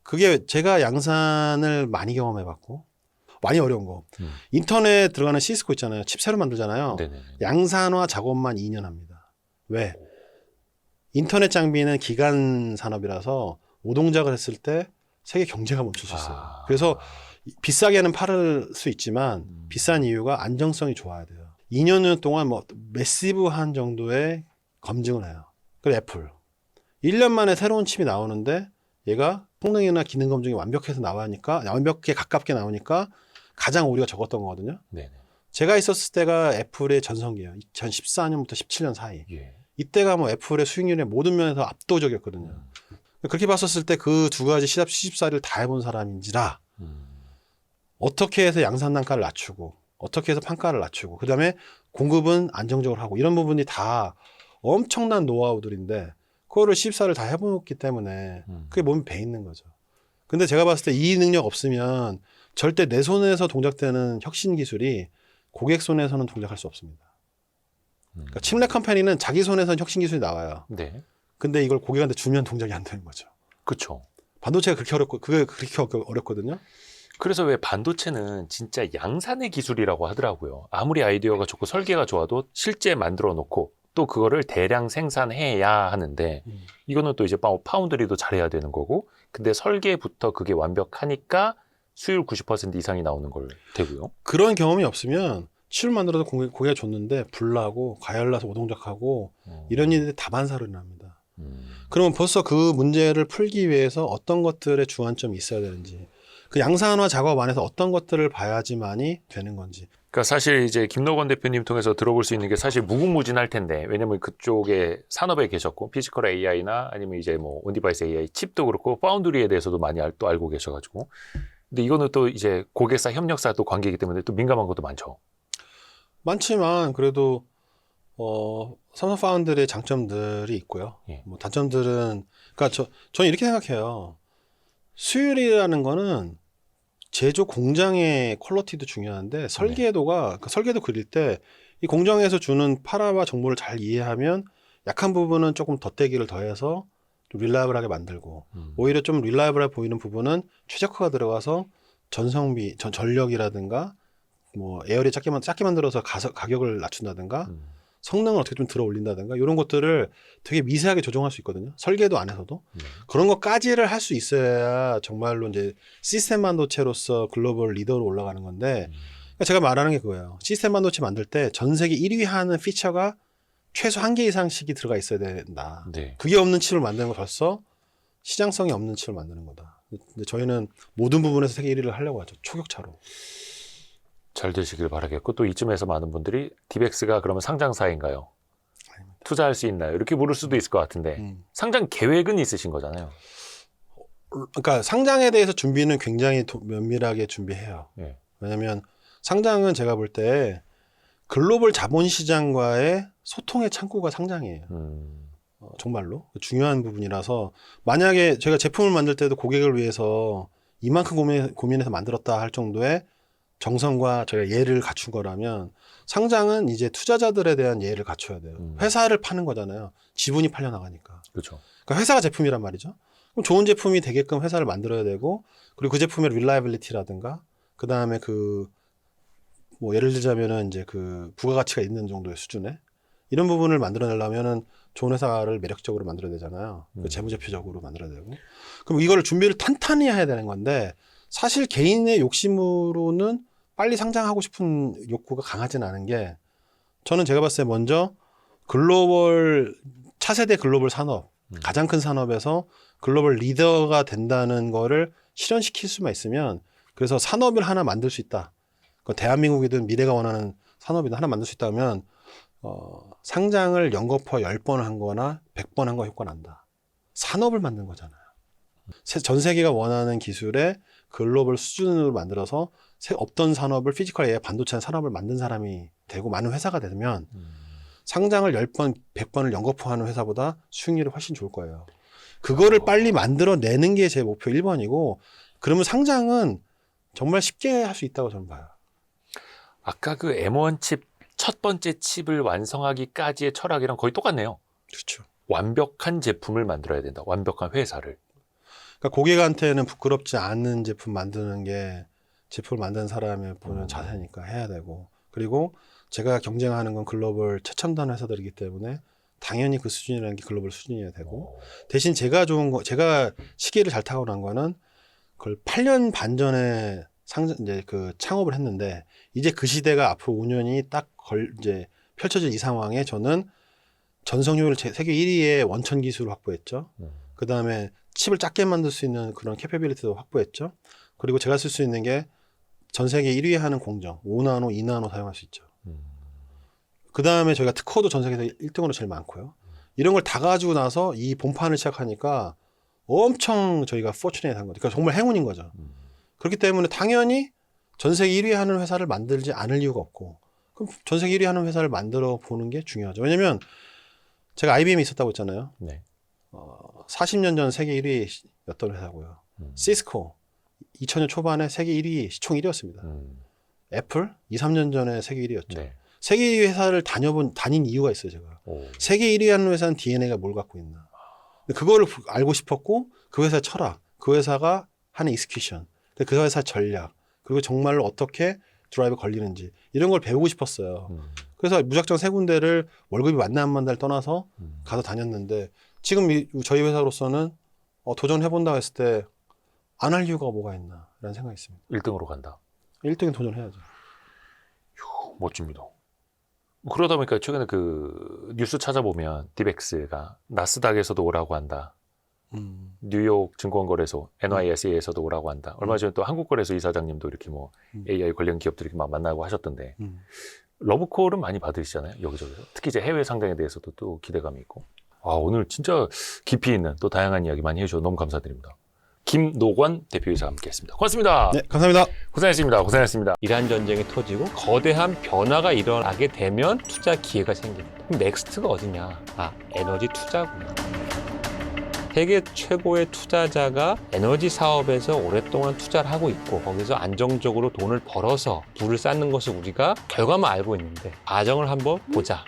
그게 제가 양산을 많이 경험해 봤고 많이 어려운 거. 인터넷 들어가는 시스코 있잖아요. 칩 새로 만들잖아요. 네네. 양산화 작업만 2년 합니다. 왜? 인터넷 장비는 기간 산업이라서 오동작을 했을 때 세계 경제가 멈출 수 있어요. 그래서 비싸게는 팔을 수 있지만 비싼 이유가 안정성이 좋아야 돼요. 2년 동안 뭐 매시브한 정도의 검증을 해요. 그리고 애플. 1년 만에 새로운 칩이 나오는데 얘가 성능이나 기능 검증이 완벽해서 나오니까 완벽에 가깝게 나오니까 가장 오류가 적었던 거거든요. 네네. 제가 있었을 때가 애플의 전성기예요. 2014년부터 17년 사이. 예. 이때가 뭐 애플의 수익률의 모든 면에서 압도적이었거든요. 그렇게 봤었을 때 그 두 가지 시집살이를 다 해본 사람인지라 어떻게 해서 양산 단가를 낮추고 어떻게 해서 판가를 낮추고 그다음에 공급은 안정적으로 하고 이런 부분이 다 엄청난 노하우들인데 그거를 시집살이를 다 해보기 때문에 그게 몸에 배 있는 거죠. 근데 제가 봤을 때 이 능력 없으면 절대 내 손에서 동작되는 혁신 기술이 고객 손에서는 동작할 수 없습니다. 그러니까 칩랩 컴퍼니는 자기 손에서는 혁신 기술이 나와요. 네. 근데 이걸 고객한테 주면 동작이 안 되는 거죠. 그렇죠. 반도체가 그렇게 어렵고 그게 그렇게 어렵거든요. 그래서 왜 반도체는 진짜 양산의 기술이라고 하더라고요. 아무리 아이디어가 좋고 설계가 좋아도 실제 만들어 놓고 또 그거를 대량 생산해야 하는데 이거는 또 이제 파운드리도 잘해야 되는 거고 근데 설계부터 그게 완벽하니까 수율 90% 이상이 나오는 걸 되고요. 그런 경험이 없으면 칩을 만들어서 고객가 줬는데 불나고 가열나서 오동작하고 이런 일들이 다반사로 일어납니다. 그러면 벌써 그 문제를 풀기 위해서 어떤 것들의 주안점이 있어야 되는지 그 양산화 작업 안에서 어떤 것들을 봐야지만이 되는 건지. 그러니까 사실 이제 김노건 대표님 통해서 들어볼 수 있는 게 사실 무궁무진할 텐데 왜냐면 그쪽에 산업에 계셨고 피지컬 AI나 아니면 이제 뭐 온디바이스 AI 칩도 그렇고 파운드리에 대해서도 많이 또 알고 계셔가지고 근데 이거는 또 이제 고객사 협력사 또 관계이기 때문에 또 민감한 것도 많죠. 많지만 그래도 삼성 파운드리의 장점들이 있고요. 예. 뭐 단점들은 그러니까 저는 이렇게 생각해요. 수율이라는 거는 제조 공장의 퀄리티도 중요한데 설계도가 그러니까 설계도 그릴 때 이 공장에서 주는 파라와 정보를 잘 이해하면 약한 부분은 조금 덧대기를 더해서 좀 릴라이블하게 만들고 오히려 좀 릴라이블해 보이는 부분은 최적화가 들어가서 전성비, 전력이라든가 뭐 에어리 작게 만들어서 가격을 낮춘다든가 성능을 어떻게 좀 들어 올린다든가 이런 것들을 되게 미세하게 조정할 수 있거든요. 설계도 안에서도. 그런 것까지를 할 수 있어야 정말로 이제 시스템 반도체로서 글로벌 리더로 올라가는 건데 그러니까 제가 말하는 게 그거예요. 시스템 반도체 만들 때 전 세계 1위 하는 피처가 최소 1개 이상씩이 들어가 있어야 된다. 네. 그게 없는 칩을 만드는 건 벌써 시장성이 없는 칩을 만드는 거다. 근데 저희는 모든 부분에서 세계 1위를 하려고 하죠. 초격차로. 잘 되시길 바라겠고 또 이쯤에서 많은 분들이 디벡스가 그러면 상장사인가요? 투자할 수 있나요? 이렇게 물을 수도 있을 것 같은데 상장 계획은 있으신 거잖아요. 그러니까 상장에 대해서 준비는 굉장히 면밀하게 준비해요. 예. 왜냐하면 상장은 제가 볼 때 글로벌 자본시장과의 소통의 창구가 상장이에요. 정말로 중요한 부분이라서 만약에 제가 제품을 만들 때도 고객을 위해서 이만큼 고민해서 만들었다 할 정도의 정성과 저희가 예를 갖춘 거라면 상장은 이제 투자자들에 대한 예를 갖춰야 돼요. 회사를 파는 거잖아요. 지분이 팔려 나가니까. 그렇죠. 그러니까 회사가 제품이란 말이죠. 그럼 좋은 제품이 되게끔 회사를 만들어야 되고 그리고 그 제품의 릴라이빌리티라든가 그 다음에 뭐 예를 들자면은 이제 그 부가가치가 있는 정도의 수준에 이런 부분을 만들어내려면은 좋은 회사를 매력적으로 만들어야 되잖아요. 그 재무제표적으로 만들어야 되고. 그럼 이거를 준비를 탄탄히 해야 되는 건데 사실 개인의 욕심으로는 빨리 상장하고 싶은 욕구가 강하진 않은 게 저는 제가 봤을 때 먼저 글로벌 차세대 글로벌 산업 가장 큰 산업에서 글로벌 리더가 된다는 거를 실현시킬 수만 있으면 그래서 산업을 하나 만들 수 있다. 그 대한민국이든 미래가 원하는 산업이든 하나 만들 수 있다면 상장을 연거푸 10번 한 거나 100번 한 거 효과 난다. 산업을 만든 거잖아요. 전 세계가 원하는 기술에 글로벌 수준으로 만들어서 없던 산업을 피지컬 AI 반도체 산업을 만든 사람이 되고 많은 회사가 되면 상장을 10번, 100번을 연거푸하는 회사보다 수익률이 훨씬 좋을 거예요. 그거를 빨리 만들어내는 게 제 목표 1번이고 그러면 상장은 정말 쉽게 할 수 있다고 저는 봐요. 아까 그 M1 칩 첫 번째 칩을 완성하기까지의 철학이랑 거의 똑같네요. 그렇죠. 완벽한 제품을 만들어야 된다. 완벽한 회사를. 그러니까 고객한테는 부끄럽지 않은 제품 만드는 게 제품을 만드는 사람의 보는 자세니까 해야 되고 그리고 제가 경쟁하는 건 글로벌 최첨단 회사들이기 때문에 당연히 그 수준이라는 게 글로벌 수준이어야 되고 대신 제가 좋은 거 제가 시기를 잘 타고난 거는 그걸 8년 반 전에 이제 그 창업을 했는데 이제 그 시대가 앞으로 5년이 딱 이제 펼쳐질 이 상황에 저는 전성효율 세계 1위의 원천 기술을 확보했죠. 그 다음에 칩을 작게 만들 수 있는 그런 캐퍼빌리티도 확보했죠. 그리고 제가 쓸 수 있는 게 전 세계 1위 하는 공정 5나노, 2나노 사용할 수 있죠. 그 다음에 저희가 특허도 전 세계에서 1등으로 제일 많고요. 이런 걸 다 가지고 나서 이 본판을 시작하니까 엄청 저희가 포추네이트한 거죠. 그러니까 정말 행운인 거죠. 그렇기 때문에 당연히 전 세계 1위 하는 회사를 만들지 않을 이유가 없고 그럼 전 세계 1위 하는 회사를 만들어 보는 게 중요하죠. 왜냐면 제가 IBM에 있었다고 했잖아요. 네. 40년 전 세계 1위였던 회사고요. 시스코 2000년 초반에 세계 1위 시총 1위였습니다. 애플 2, 3년 전에 세계 1위였죠. 네. 세계 1위 회사를 다닌 이유가 있어요, 제가. 세계 1위 하는 회사는 DNA가 뭘 갖고 있나. 그거를 알고 싶었고 그 회사의 철학, 그 회사가 하는 익스큐션, 그 회사의 전략, 그리고 정말로 어떻게 드라이브 걸리는지 이런 걸 배우고 싶었어요. 그래서 무작정 세 군데를 월급이 맞나 안 맞나를 떠나서 가서 다녔는데 지금 저희 회사로서는 도전해본다고 했을 때 안 할 이유가 뭐가 있나 라는 생각이 있습니다. 1등으로 간다. 1등은 도전해야죠. 멋집니다. 그러다 보니까 최근에 그 뉴스 찾아보면 디벡스가 나스닥에서도 오라고 한다. 뉴욕 증권거래소 NYSE에서도 오라고 한다. 얼마 전에 또 한국거래소 이사장님도 이렇게 뭐 AI 관련 기업들 이렇게 막 만나고 하셨던데 러브콜은 많이 받으시잖아요. 여기저기서. 특히 이제 해외 상장에 대해서도 또 기대감이 있고. 오늘 진짜 깊이 있는 또 다양한 이야기 많이 해주셔서 너무 감사드립니다. 김노관 대표이사와 함께했습니다. 고맙습니다. 네, 감사합니다. 고생했습니다. 고생했습니다. 이란 전쟁이 터지고 거대한 변화가 일어나게 되면 투자 기회가 생깁니다. 그럼 넥스트가 어디냐? 에너지 투자구나. 세계 최고의 투자자가 에너지 사업에서 오랫동안 투자를 하고 있고 거기서 안정적으로 돈을 벌어서 부를 쌓는 것을 우리가 결과만 알고 있는데 과정을 한번 보자.